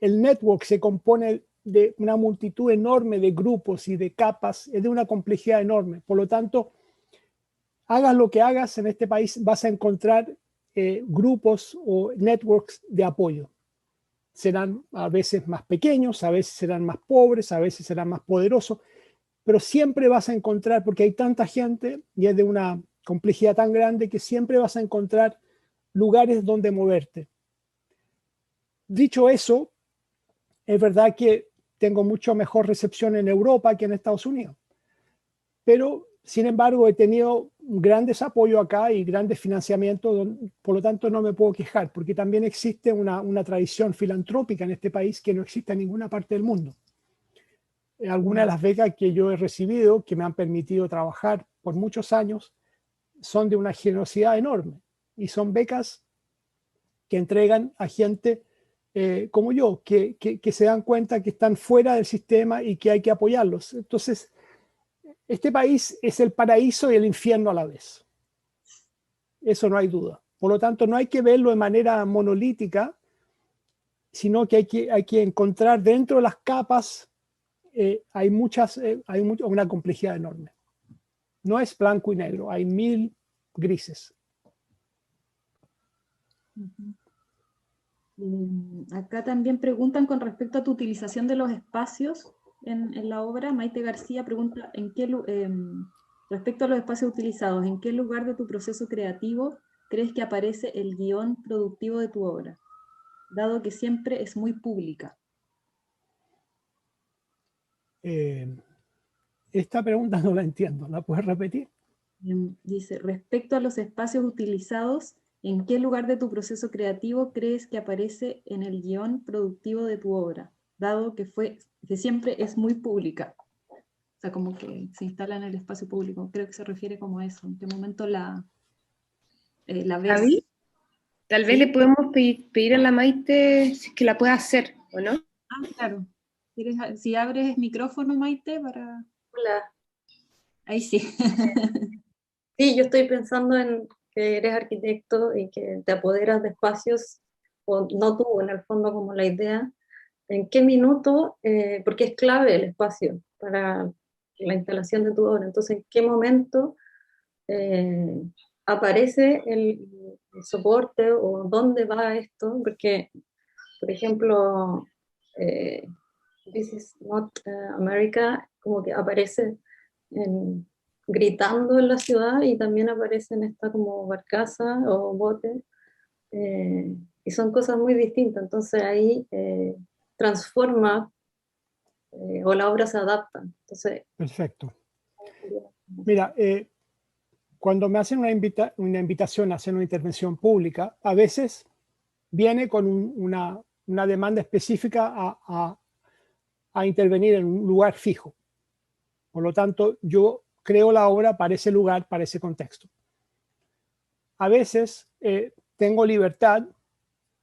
El network se compone de una multitud enorme de grupos y de capas, es de una complejidad enorme. Por lo tanto, hagas lo que hagas en este país, vas a encontrar grupos o networks de apoyo. Serán a veces más pequeños, a veces serán más pobres, a veces serán más poderosos, pero siempre vas a encontrar, porque hay tanta gente y es de una complejidad tan grande que siempre vas a encontrar lugares donde moverte. Dicho eso, es verdad que tengo mucho mejor recepción en Europa que en Estados Unidos, pero sin embargo he tenido grandes apoyos acá y grandes financiamientos, por lo tanto no me puedo quejar, porque también existe una tradición filantrópica en este país que no existe en ninguna parte del mundo. Algunas de las becas que yo he recibido, que me han permitido trabajar por muchos años, son de una generosidad enorme y son becas que entregan a gente como yo, que se dan cuenta que están fuera del sistema y que hay que apoyarlos. Entonces, este país es el paraíso y el infierno a la vez. Eso no hay duda. Por lo tanto, no hay que verlo de manera monolítica, sino que hay que encontrar dentro de las capas, hay una complejidad enorme. No es blanco y negro, hay 1000 grises. Acá también preguntan con respecto a tu utilización de los espacios en la obra. Maite García pregunta, respecto a los espacios utilizados, ¿en qué lugar de tu proceso creativo crees que aparece el guión productivo de tu obra? Dado que siempre es muy pública. Esta pregunta no la entiendo, ¿la puedes repetir? Dice, respecto a los espacios utilizados, ¿en qué lugar de tu proceso creativo crees que aparece en el guión productivo de tu obra? Dado que siempre es muy pública. O sea, como que se instala en el espacio público. Creo que se refiere como a eso. ¿En qué momento la ves? Javi, tal vez ¿Sí? le podemos pedir a la Maite si es que la puede hacer, ¿o no? Ah, claro. Si abres micrófono, Maite, para... Hola. Ahí sí. Sí, yo estoy pensando en que eres arquitecto y que te apoderas de espacios, o no tú, en el fondo, como la idea, en qué minuto, porque es clave el espacio para la instalación de tu obra, entonces en qué momento aparece el soporte o dónde va esto, porque, por ejemplo, This is not America, como que aparece gritando en la ciudad y también aparece en esta como barcaza o bote, y son cosas muy distintas, entonces ahí transforma o la obra se adapta. Entonces, Perfecto. Mira, cuando me hacen una invitación a hacer una intervención pública, a veces viene con una demanda específica a intervenir en un lugar fijo. Por lo tanto, yo creo la obra para ese lugar, para ese contexto. A veces tengo libertad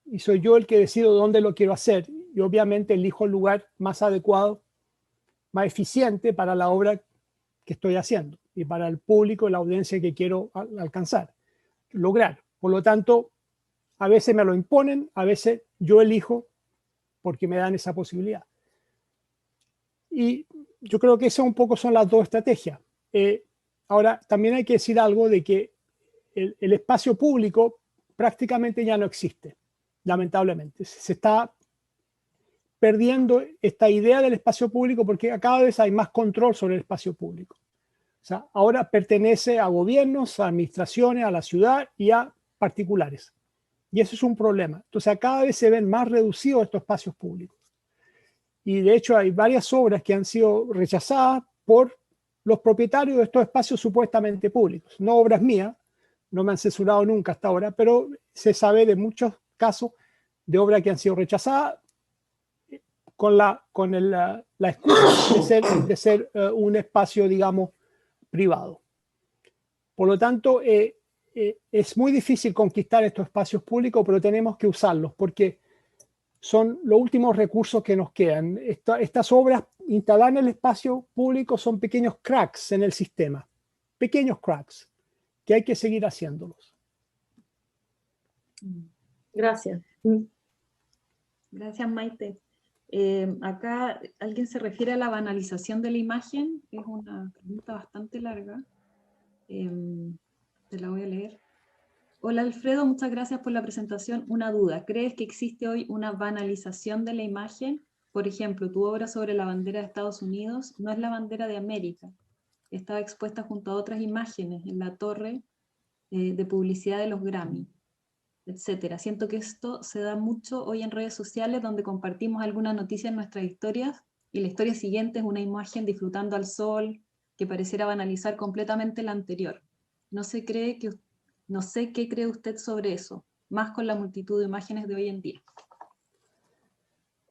y soy yo el que decido dónde lo quiero hacer y obviamente elijo el lugar más adecuado, más eficiente para la obra que estoy haciendo y para el público y la audiencia que quiero alcanzar, lograr. Por lo tanto, a veces me lo imponen, a veces yo elijo porque me dan esa posibilidad. Y yo creo que esas un poco son las dos estrategias. Ahora, también hay que decir algo de que el espacio público prácticamente ya no existe, lamentablemente. Se está perdiendo esta idea del espacio público porque cada vez hay más control sobre el espacio público. O sea, ahora pertenece a gobiernos, a administraciones, a la ciudad y a particulares. Y eso es un problema. Entonces, cada vez se ven más reducidos estos espacios públicos. Y de hecho hay varias obras que han sido rechazadas por los propietarios de estos espacios supuestamente públicos. No obras mías, no me han censurado nunca hasta ahora, pero se sabe de muchos casos de obras que han sido rechazadas con la excusa de ser un espacio, digamos, privado. Por lo tanto, es muy difícil conquistar estos espacios públicos, pero tenemos que usarlos porque son los últimos recursos que nos quedan. Estas obras instaladas en el espacio público son pequeños cracks en el sistema, pequeños cracks, que hay que seguir haciéndolos. gracias. Gracias, Maite. Acá alguien se refiere a la banalización de la imagen, que es una pregunta bastante larga. Te la voy a leer. Hola Alfredo, muchas gracias por la presentación. Una duda, ¿crees que existe hoy una banalización de la imagen? Por ejemplo, tu obra sobre la bandera de Estados Unidos no es la bandera de América. Estaba expuesta junto a otras imágenes en la torre de publicidad de los Grammy, etcétera. Siento que esto se da mucho hoy en redes sociales donde compartimos algunas noticias en nuestras historias y la historia siguiente es una imagen disfrutando al sol que pareciera banalizar completamente la anterior. No sé qué cree usted sobre eso, más con la multitud de imágenes de hoy en día.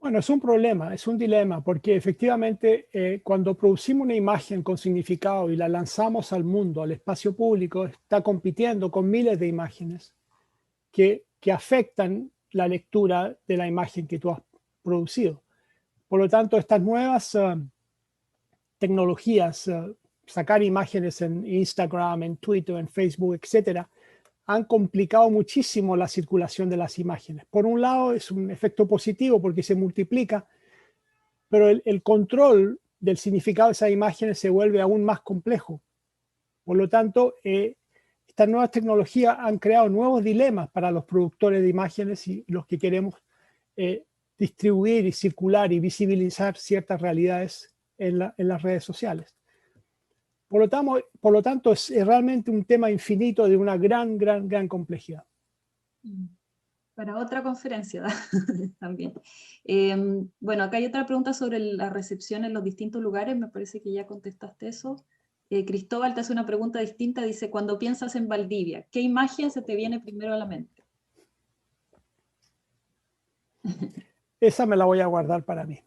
Bueno, es un problema, es un dilema, porque efectivamente cuando producimos una imagen con significado y la lanzamos al mundo, al espacio público, está compitiendo con miles de imágenes que afectan la lectura de la imagen que tú has producido. Por lo tanto, estas nuevas tecnologías, sacar imágenes en Instagram, en Twitter, en Facebook, etcétera, han complicado muchísimo la circulación de las imágenes. Por un lado, es un efecto positivo porque se multiplica, pero el control del significado de esas imágenes se vuelve aún más complejo. Por lo tanto, estas nuevas tecnologías han creado nuevos dilemas para los productores de imágenes y los que queremos distribuir y circular y visibilizar ciertas realidades en las redes sociales. Por lo tanto, es realmente un tema infinito de una gran complejidad. Para otra conferencia también. Bueno, acá hay otra pregunta sobre la recepción en los distintos lugares, me parece que ya contestaste eso. Cristóbal te hace una pregunta distinta, dice, cuando piensas en Valdivia, ¿qué imagen se te viene primero a la mente? Esa me la voy a guardar para mí.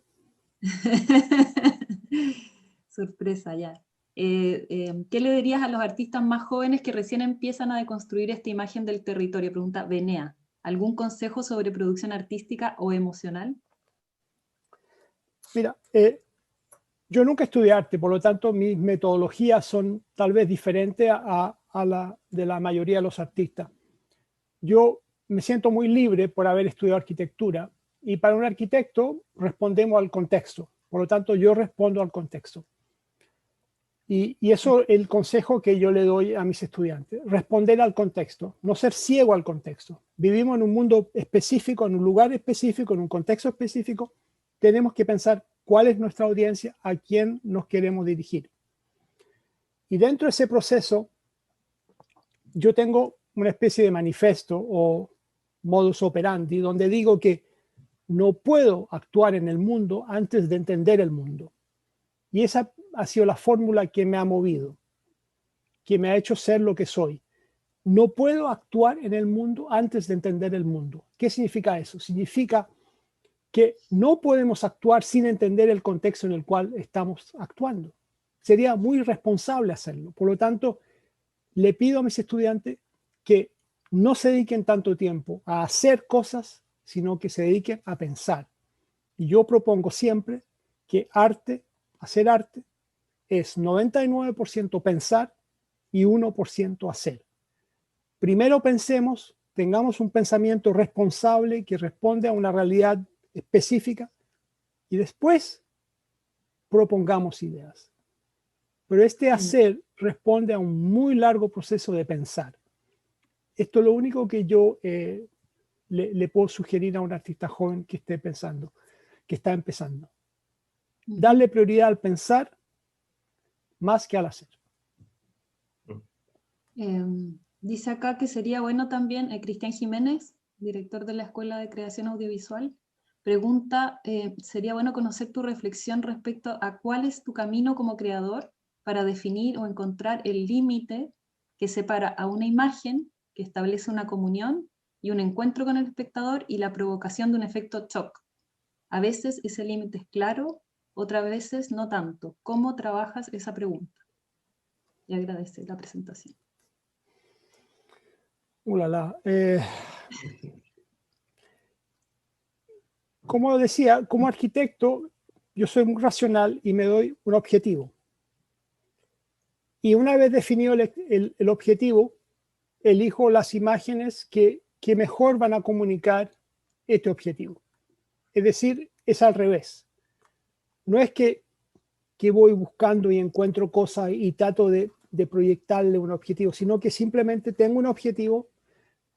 Sorpresa ya. ¿Qué le dirías a los artistas más jóvenes que recién empiezan a deconstruir esta imagen del territorio? Pregunta Benea. ¿Algún consejo sobre producción artística o emocional? Mira, yo nunca estudié arte, por lo tanto mis metodologías son tal vez diferentes a la de la mayoría de los artistas. Yo me siento muy libre por haber estudiado arquitectura y para un arquitecto respondemos al contexto. Por lo tanto, yo respondo al contexto. Y eso es el consejo que yo le doy a mis estudiantes, responder al contexto, no ser ciego al contexto. Vivimos en un mundo específico, en un lugar específico, en un contexto específico, tenemos que pensar cuál es nuestra audiencia, a quién nos queremos dirigir. Y dentro de ese proceso, yo tengo una especie de manifiesto o modus operandi, donde digo que no puedo actuar en el mundo antes de entender el mundo. Y esa ha sido la fórmula que me ha movido, que me ha hecho ser lo que soy. No puedo actuar en el mundo antes de entender el mundo. ¿Qué significa eso? Significa que no podemos actuar sin entender el contexto en el cual estamos actuando. Sería muy irresponsable hacerlo. Por lo tanto, le pido a mis estudiantes que no se dediquen tanto tiempo a hacer cosas, sino que se dediquen a pensar. Y yo propongo siempre que hacer arte, es 99% pensar y 1% hacer. Primero pensemos, tengamos un pensamiento responsable que responde a una realidad específica y después propongamos ideas. Pero este hacer responde a un muy largo proceso de pensar. Esto es lo único que yo le puedo sugerir a un artista joven que esté pensando, que está empezando. Darle prioridad al pensar más que al hacer. Dice acá que sería bueno también, Cristian Jiménez, director de la Escuela de Creación Audiovisual, pregunta, sería bueno conocer tu reflexión respecto a cuál es tu camino como creador para definir o encontrar el límite que separa a una imagen que establece una comunión y un encuentro con el espectador y la provocación de un efecto shock. A veces ese límite es claro, otras veces no tanto. ¿Cómo trabajas esa pregunta? Y agradece la presentación. Como decía, como arquitecto, yo soy muy racional y me doy un objetivo. Y una vez definido el objetivo, elijo las imágenes que mejor van a comunicar este objetivo. Es decir, es al revés. No es que voy buscando y encuentro cosas y trato de proyectarle un objetivo, sino que simplemente tengo un objetivo,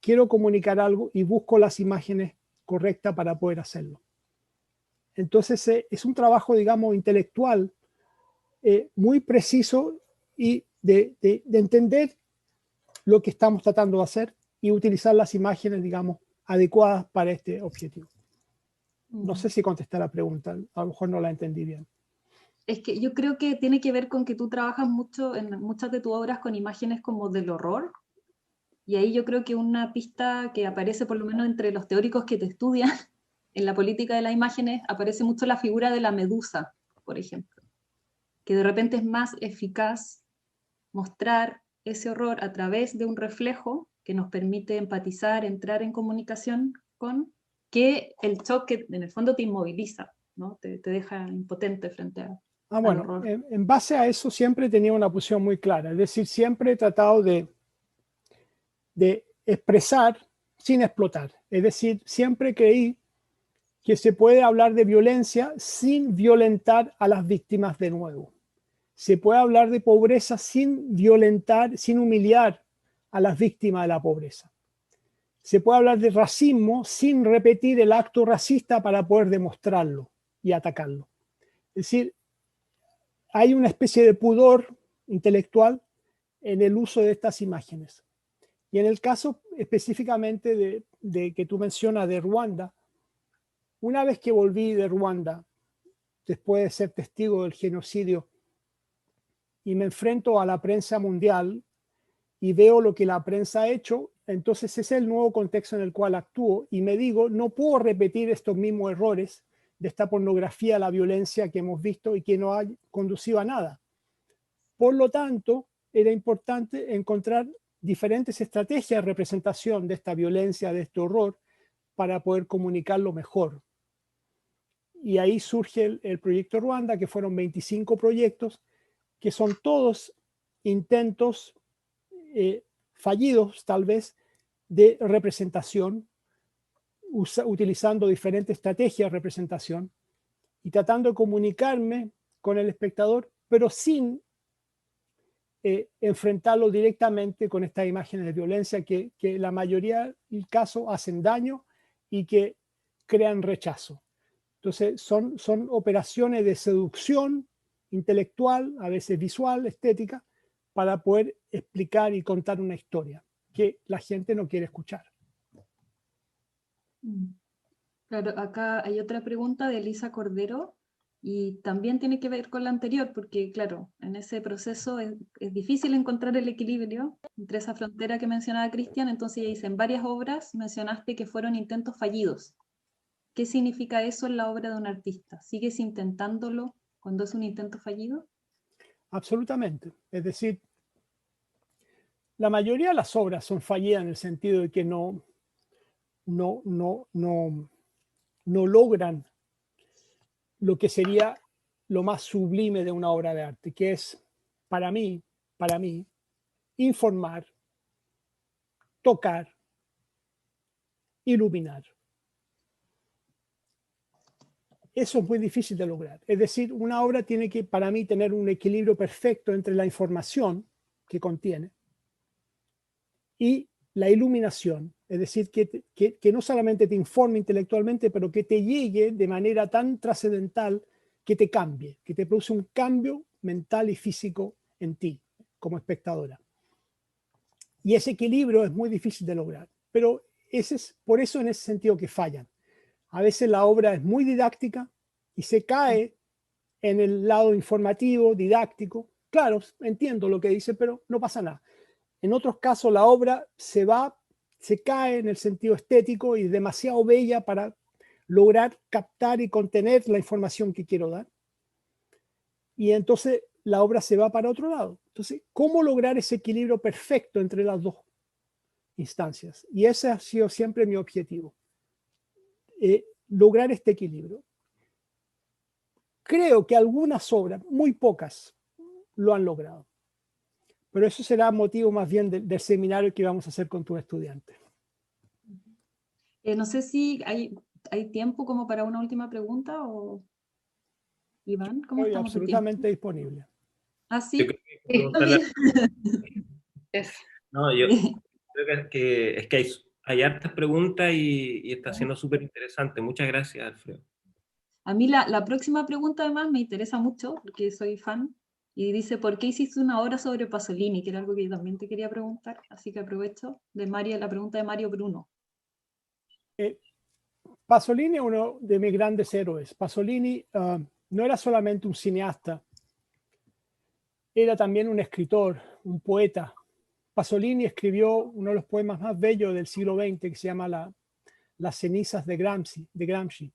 quiero comunicar algo y busco las imágenes correctas para poder hacerlo. Entonces es un trabajo, digamos, intelectual muy preciso y de entender lo que estamos tratando de hacer y utilizar las imágenes, digamos, adecuadas para este objetivo. No sé si contesté la pregunta, a lo mejor no la entendí bien. Es que yo creo que tiene que ver con que tú trabajas mucho en muchas de tus obras con imágenes como del horror, y ahí yo creo que una pista que aparece por lo menos entre los teóricos que te estudian en la política de las imágenes, aparece mucho la figura de la medusa, por ejemplo, que de repente es más eficaz mostrar ese horror a través de un reflejo que nos permite empatizar, entrar en comunicación con, que el choque en el fondo te inmoviliza, ¿no? Te deja impotente frente a... Bueno, en base a eso siempre tenía una posición muy clara, es decir, siempre he tratado de expresar sin explotar, es decir, siempre creí que se puede hablar de violencia sin violentar a las víctimas de nuevo. Se puede hablar de pobreza sin violentar, sin humillar a las víctimas de la pobreza. Se puede hablar de racismo sin repetir el acto racista para poder demostrarlo y atacarlo. Es decir, hay una especie de pudor intelectual en el uso de estas imágenes. Y en el caso específicamente de que tú mencionas de Ruanda, una vez que volví de Ruanda, después de ser testigo del genocidio, y me enfrento a la prensa mundial y veo lo que la prensa ha hecho, entonces ese es el nuevo contexto en el cual actúo y me digo, no puedo repetir estos mismos errores de esta pornografía, la violencia que hemos visto y que no ha conducido a nada. Por lo tanto, era importante encontrar diferentes estrategias de representación de esta violencia, de este horror, para poder comunicarlo mejor. Y ahí surge el proyecto Ruanda, que fueron 25 proyectos, que son todos intentos fallidos, tal vez, de representación, utilizando diferentes estrategias de representación y tratando de comunicarme con el espectador, pero sin enfrentarlo directamente con estas imágenes de violencia que la mayoría del caso hacen daño y que crean rechazo. Entonces son operaciones de seducción intelectual, a veces visual, estética, para poder explicar y contar una historia que la gente no quiere escuchar. Claro, acá hay otra pregunta de Elisa Cordero y también tiene que ver con la anterior, porque claro, en ese proceso es difícil encontrar el equilibrio entre esa frontera que mencionaba Cristian. Entonces ella dice, en varias obras mencionaste que fueron intentos fallidos. ¿Qué significa eso en la obra de un artista? ¿Sigues intentándolo cuando es un intento fallido? Absolutamente. Es decir, la mayoría de las obras son fallidas en el sentido de que no logran lo que sería lo más sublime de una obra de arte, que es, para mí, informar, tocar, iluminar. Eso es muy difícil de lograr. Es decir, una obra tiene que, para mí, tener un equilibrio perfecto entre la información que contiene y la iluminación. Es decir, que no solamente te informe intelectualmente, pero que te llegue de manera tan trascendental que te cambie, que te produce un cambio mental y físico en ti como espectadora. Y ese equilibrio es muy difícil de lograr. Pero por eso en ese sentido que fallan. A veces la obra es muy didáctica y se cae en el lado informativo, didáctico. Claro, entiendo lo que dice, pero no pasa nada. En otros casos la obra se cae en el sentido estético y es demasiado bella para lograr captar y contener la información que quiero dar. Y entonces la obra se va para otro lado. Entonces, ¿cómo lograr ese equilibrio perfecto entre las dos instancias? Y ese ha sido siempre mi objetivo. Lograr este equilibrio. Creo que algunas obras, muy pocas, lo han logrado. Pero eso será motivo más bien del seminario que vamos a hacer con tus estudiantes. No sé si hay tiempo como para una última pregunta o... Iván, ¿cómo estamos de tiempo? Absolutamente disponible. ¿Ah, sí? Es. No, yo creo que es que hay hay hartas preguntas y está siendo súper interesante. Muchas gracias, Alfredo. A mí la próxima pregunta además me interesa mucho, porque soy fan, y dice, ¿por qué hiciste una obra sobre Pasolini? Que era algo que yo también te quería preguntar, así que aprovecho la pregunta de Mario Bruno. Pasolini es uno de mis grandes héroes. Pasolini no era solamente un cineasta, era también un escritor, un poeta. Pasolini escribió uno de los poemas más bellos del siglo XX que se llama Las cenizas de Gramsci.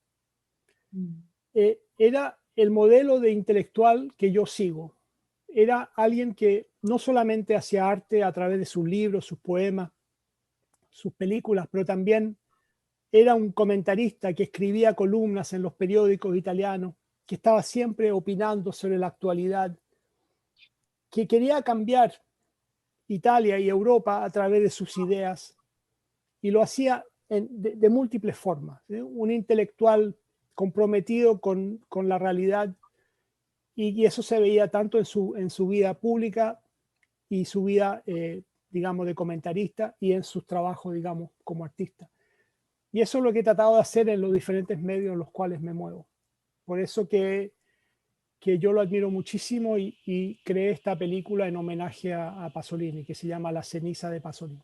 Era el modelo de intelectual que yo sigo. Era alguien que no solamente hacía arte a través de sus libros, sus poemas, sus películas, pero también era un comentarista que escribía columnas en los periódicos italianos, que estaba siempre opinando sobre la actualidad, que quería cambiar Italia y Europa a través de sus ideas, y lo hacía de múltiples formas. Un intelectual comprometido con la realidad, y eso se veía tanto en su vida pública y su vida, digamos, de comentarista, y en sus trabajos, digamos, como artista. Y eso es lo que he tratado de hacer en los diferentes medios en los cuales me muevo. Por eso que yo lo admiro muchísimo y creé esta película en homenaje a Pasolini, que se llama La ceniza de Pasolini.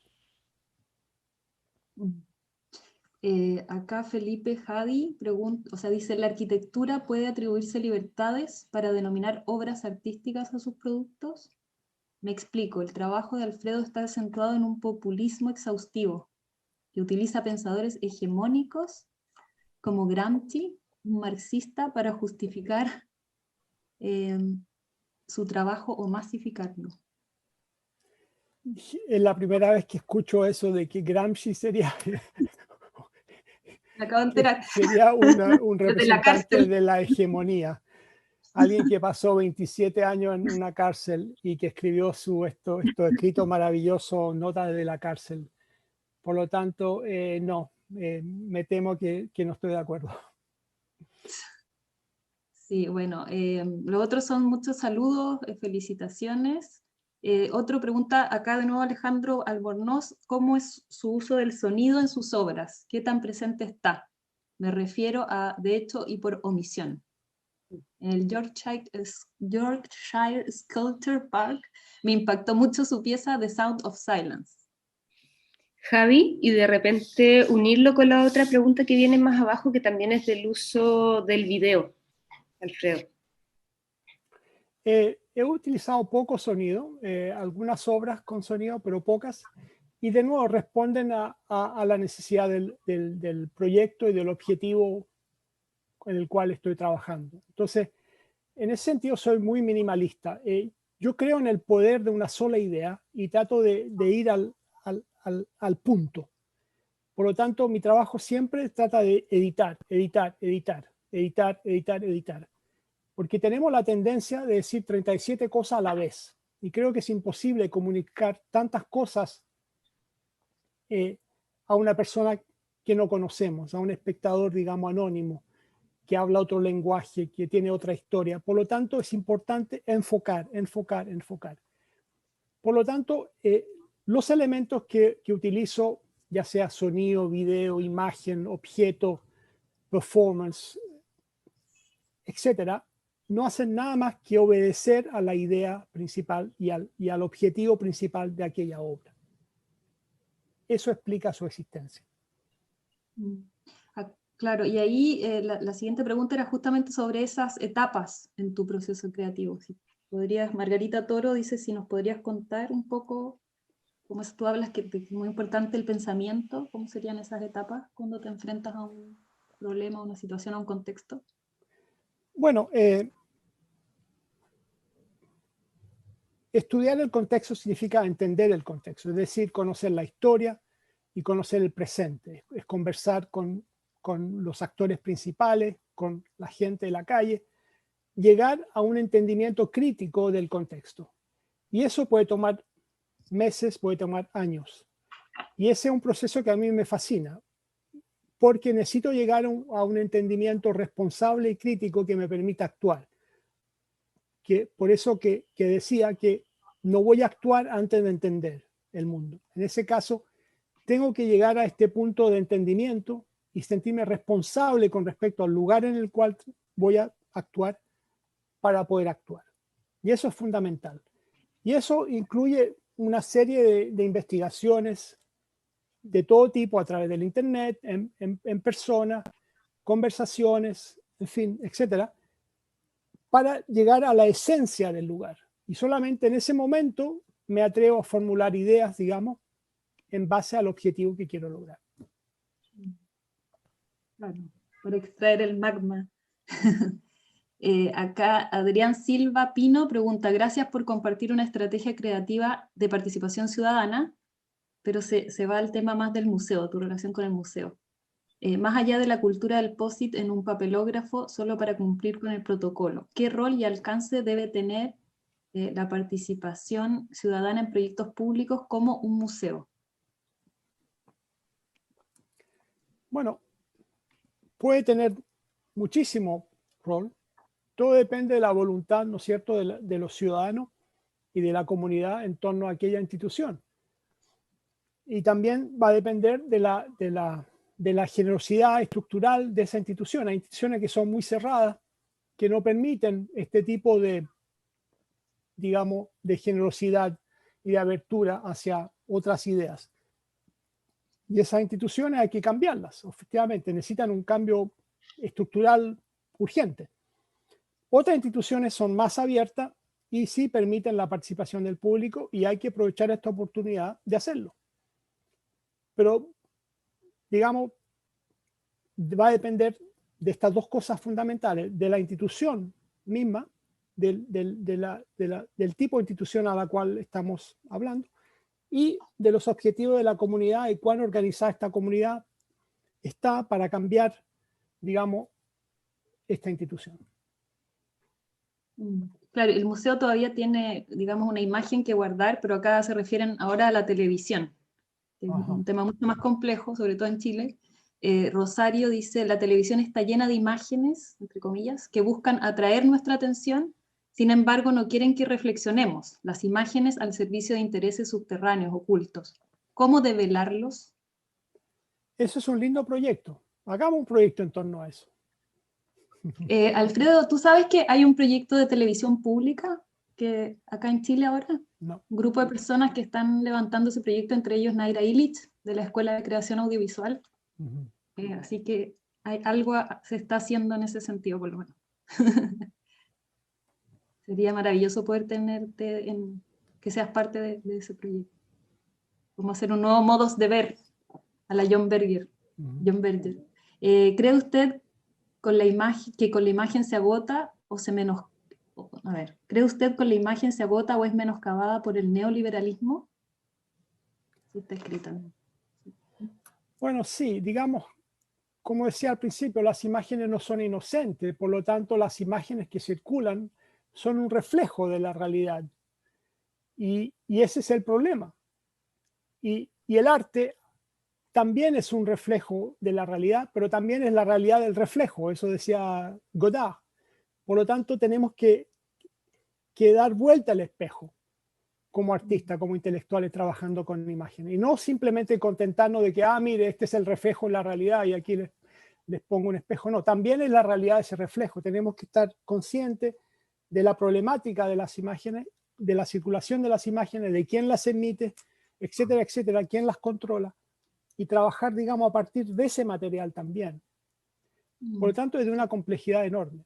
Acá Felipe Jadi pregunta, o sea, dice, ¿la arquitectura puede atribuirse libertades para denominar obras artísticas a sus productos? Me explico, el trabajo de Alfredo está centrado en un populismo exhaustivo, que utiliza pensadores hegemónicos como Gramsci, un marxista, para justificar su trabajo o masificarlo. Es la primera vez que escucho eso de que Gramsci sería, Me acabo de enterar. sería un representante de la hegemonía. Alguien que pasó 27 años en una cárcel y que escribió estos escritos maravillosos, Notas de la cárcel. Por lo tanto, no, me temo que no estoy de acuerdo. Sí, bueno, los otros son muchos saludos, felicitaciones. Otro pregunta acá de nuevo Alejandro Albornoz, ¿cómo es su uso del sonido en sus obras? ¿Qué tan presente está? Me refiero a de hecho y por omisión. En el Yorkshire Sculpture Park me impactó mucho su pieza The Sound of Silence. Javi, y de repente unirlo con la otra pregunta que viene más abajo, que también es del uso del video, Alfredo. He utilizado poco sonido, algunas obras con sonido, pero pocas, y de nuevo responden a la necesidad del proyecto y del objetivo en el cual estoy trabajando. Entonces, en ese sentido soy muy minimalista. Yo creo en el poder de una sola idea y trato de ir al punto. Por lo tanto, mi trabajo siempre trata de editar. Porque tenemos la tendencia de decir 37 cosas a la vez. Y creo que es imposible comunicar tantas cosas a una persona que no conocemos, a un espectador, digamos, anónimo, que habla otro lenguaje, que tiene otra historia. Por lo tanto, es importante enfocar. Por lo tanto, los elementos que utilizo, ya sea sonido, video, imagen, objeto, performance, etcétera, no hacen nada más que obedecer a la idea principal y al objetivo principal de aquella obra. Eso explica su existencia. Claro, y ahí la siguiente pregunta era justamente sobre esas etapas en tu proceso creativo. Si podrías, Margarita Toro dice si nos podrías contar un poco, como tú hablas que es muy importante el pensamiento, ¿cómo serían esas etapas cuando te enfrentas a un problema, a una situación, a un contexto? Bueno, estudiar el contexto significa entender el contexto, es decir, conocer la historia y conocer el presente. Es conversar con los actores principales, con la gente de la calle, llegar a un entendimiento crítico del contexto. Y eso puede tomar meses, puede tomar años. Y ese es un proceso que a mí me fascina, porque necesito llegar a un entendimiento responsable y crítico que me permita actuar. Por eso que decía que no voy a actuar antes de entender el mundo. En ese caso, tengo que llegar a este punto de entendimiento y sentirme responsable con respecto al lugar en el cual voy a actuar para poder actuar. Y eso es fundamental. Y eso incluye una serie de investigaciones de todo tipo a través del Internet, en persona, conversaciones, en fin, etcétera, para llegar a la esencia del lugar. Y solamente en ese momento me atrevo a formular ideas, digamos, en base al objetivo que quiero lograr. Claro, por extraer el magma. Acá Adrián Silva Pino pregunta, gracias por compartir una estrategia creativa de participación ciudadana, pero se va al tema más del museo, tu relación con el museo. Más allá de la cultura del POSIT en un papelógrafo solo para cumplir con el protocolo, ¿qué rol y alcance debe tener la participación ciudadana en proyectos públicos como un museo? Bueno, puede tener muchísimo rol. Todo depende de la voluntad, ¿no es cierto?, de los ciudadanos y de la comunidad en torno a aquella institución. Y también va a depender de la generosidad estructural de esa institución. Hay instituciones que son muy cerradas, que no permiten este tipo de, digamos, de generosidad y de abertura hacia otras ideas. Y esas instituciones hay que cambiarlas, efectivamente, necesitan un cambio estructural urgente. Otras instituciones son más abiertas y sí permiten la participación del público y hay que aprovechar esta oportunidad de hacerlo. Pero, digamos, va a depender de estas dos cosas fundamentales, de la institución misma, del tipo de institución a la cual estamos hablando, y de los objetivos de la comunidad y cuán organizada esta comunidad está para cambiar, digamos, esta institución. Claro, el museo todavía tiene, digamos, una imagen que guardar, pero acá se refieren ahora a la televisión, que es un tema mucho más complejo, sobre todo en Chile. Rosario dice, la televisión está llena de imágenes, entre comillas, que buscan atraer nuestra atención, sin embargo no quieren que reflexionemos, las imágenes al servicio de intereses subterráneos, ocultos. ¿Cómo develarlos? Eso es un lindo proyecto. Hagamos un proyecto en torno a eso. Alfredo, ¿tú sabes que hay un proyecto de televisión pública que acá en Chile ahora? No. Un grupo de personas que están levantando ese proyecto, entre ellos Naira Illich, de la Escuela de Creación Audiovisual. Así que algo se está haciendo en ese sentido, por lo menos. Sería maravilloso poder tenerte, que seas parte de ese proyecto. Como hacer un nuevo modos de ver a la John Berger. John Berger. ¿Cree usted que con la imagen se agota o se menoscaba? A ver, ¿cree usted con la imagen se agota o es menoscabada por el neoliberalismo? Sí, está escrito. Bueno, sí, digamos, como decía al principio, las imágenes no son inocentes, por lo tanto las imágenes que circulan son un reflejo de la realidad. Y ese es el problema. Y el arte también es un reflejo de la realidad, pero también es la realidad del reflejo, eso decía Godard. Por lo tanto, tenemos que dar vuelta al espejo como artista, como intelectuales trabajando con imágenes. Y no simplemente contentarnos de que, mire, este es el reflejo de la realidad y aquí les pongo un espejo. No, también es la realidad ese reflejo. Tenemos que estar conscientes de la problemática de las imágenes, de la circulación de las imágenes, de quién las emite, etcétera, etcétera, quién las controla, y trabajar, digamos, a partir de ese material también. Por lo tanto, es de una complejidad enorme.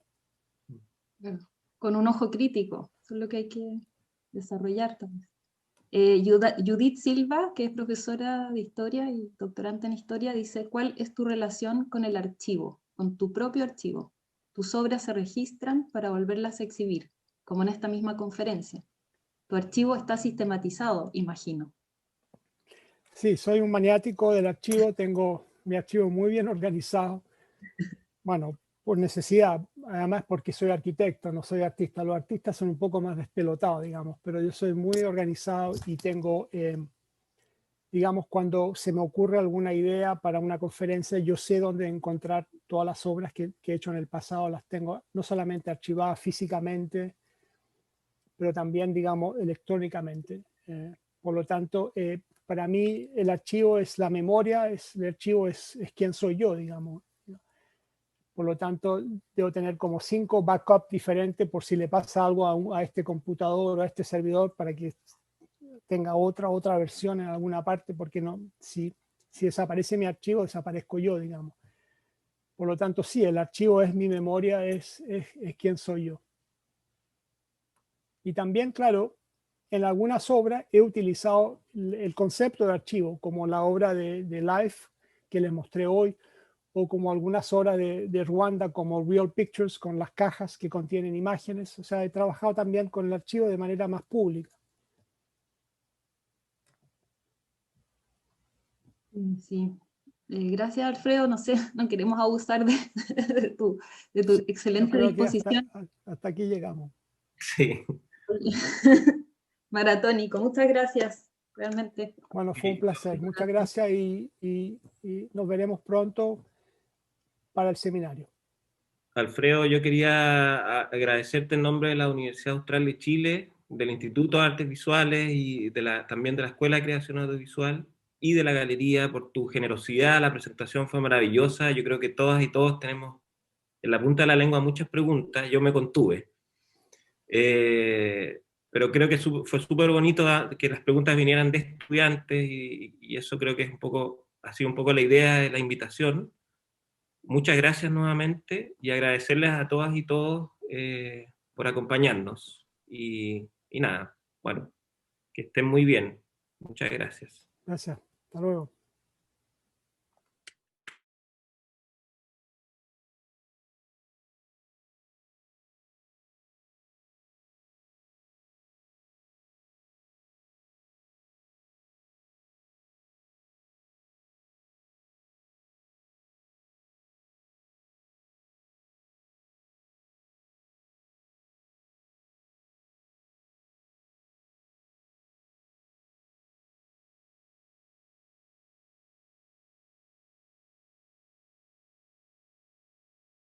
Con un ojo crítico, eso es lo que hay que desarrollar también. Judith Silva, que es profesora de historia y doctorante en historia, dice, ¿cuál es tu relación con el archivo, con tu propio archivo? Tus obras se registran para volverlas a exhibir, como en esta misma conferencia. Tu archivo está sistematizado, imagino. Sí, soy un maniático del archivo, tengo mi archivo muy bien organizado. Bueno, por necesidad, además porque soy arquitecto, no soy artista. Los artistas son un poco más despelotados, digamos, pero yo soy muy organizado y tengo, digamos, cuando se me ocurre alguna idea para una conferencia, yo sé dónde encontrar todas las obras que he hecho en el pasado, las tengo no solamente archivadas físicamente, pero también, digamos, electrónicamente. Por lo tanto, para mí el archivo es la memoria, el archivo es quién soy yo, digamos. Por lo tanto, debo tener como 5 backups diferentes por si le pasa algo a este computador o a este servidor, para que tenga otra versión en alguna parte, porque no, si desaparece mi archivo, desaparezco yo, digamos. Por lo tanto, sí, el archivo es mi memoria, es quién soy yo. Y también, claro, en algunas obras he utilizado el concepto de archivo, como la obra de Life que les mostré hoy, o como algunas obras de Ruanda, como Real Pictures, con las cajas que contienen imágenes. O sea, he trabajado también con el archivo de manera más pública. Sí. Gracias, Alfredo. No sé, no queremos abusar de tu excelente Yo creo que disposición. hasta aquí llegamos. Sí. Maratónico. Muchas gracias, realmente. Bueno, fue un placer. Muchas gracias y nos veremos pronto para el seminario. Alfredo, yo quería agradecerte en nombre de la Universidad Austral de Chile, del Instituto de Artes Visuales y también de la Escuela de Creación Audiovisual y de la Galería por tu generosidad. La presentación fue maravillosa. Yo creo que todas y todos tenemos en la punta de la lengua muchas preguntas. Yo me contuve. Pero creo que fue súper bonito que las preguntas vinieran de estudiantes y eso creo que ha sido un poco la idea de la invitación. Muchas gracias nuevamente y agradecerles a todas y todos por acompañarnos. Y nada, bueno, que estén muy bien. Muchas gracias. Gracias. Hasta luego.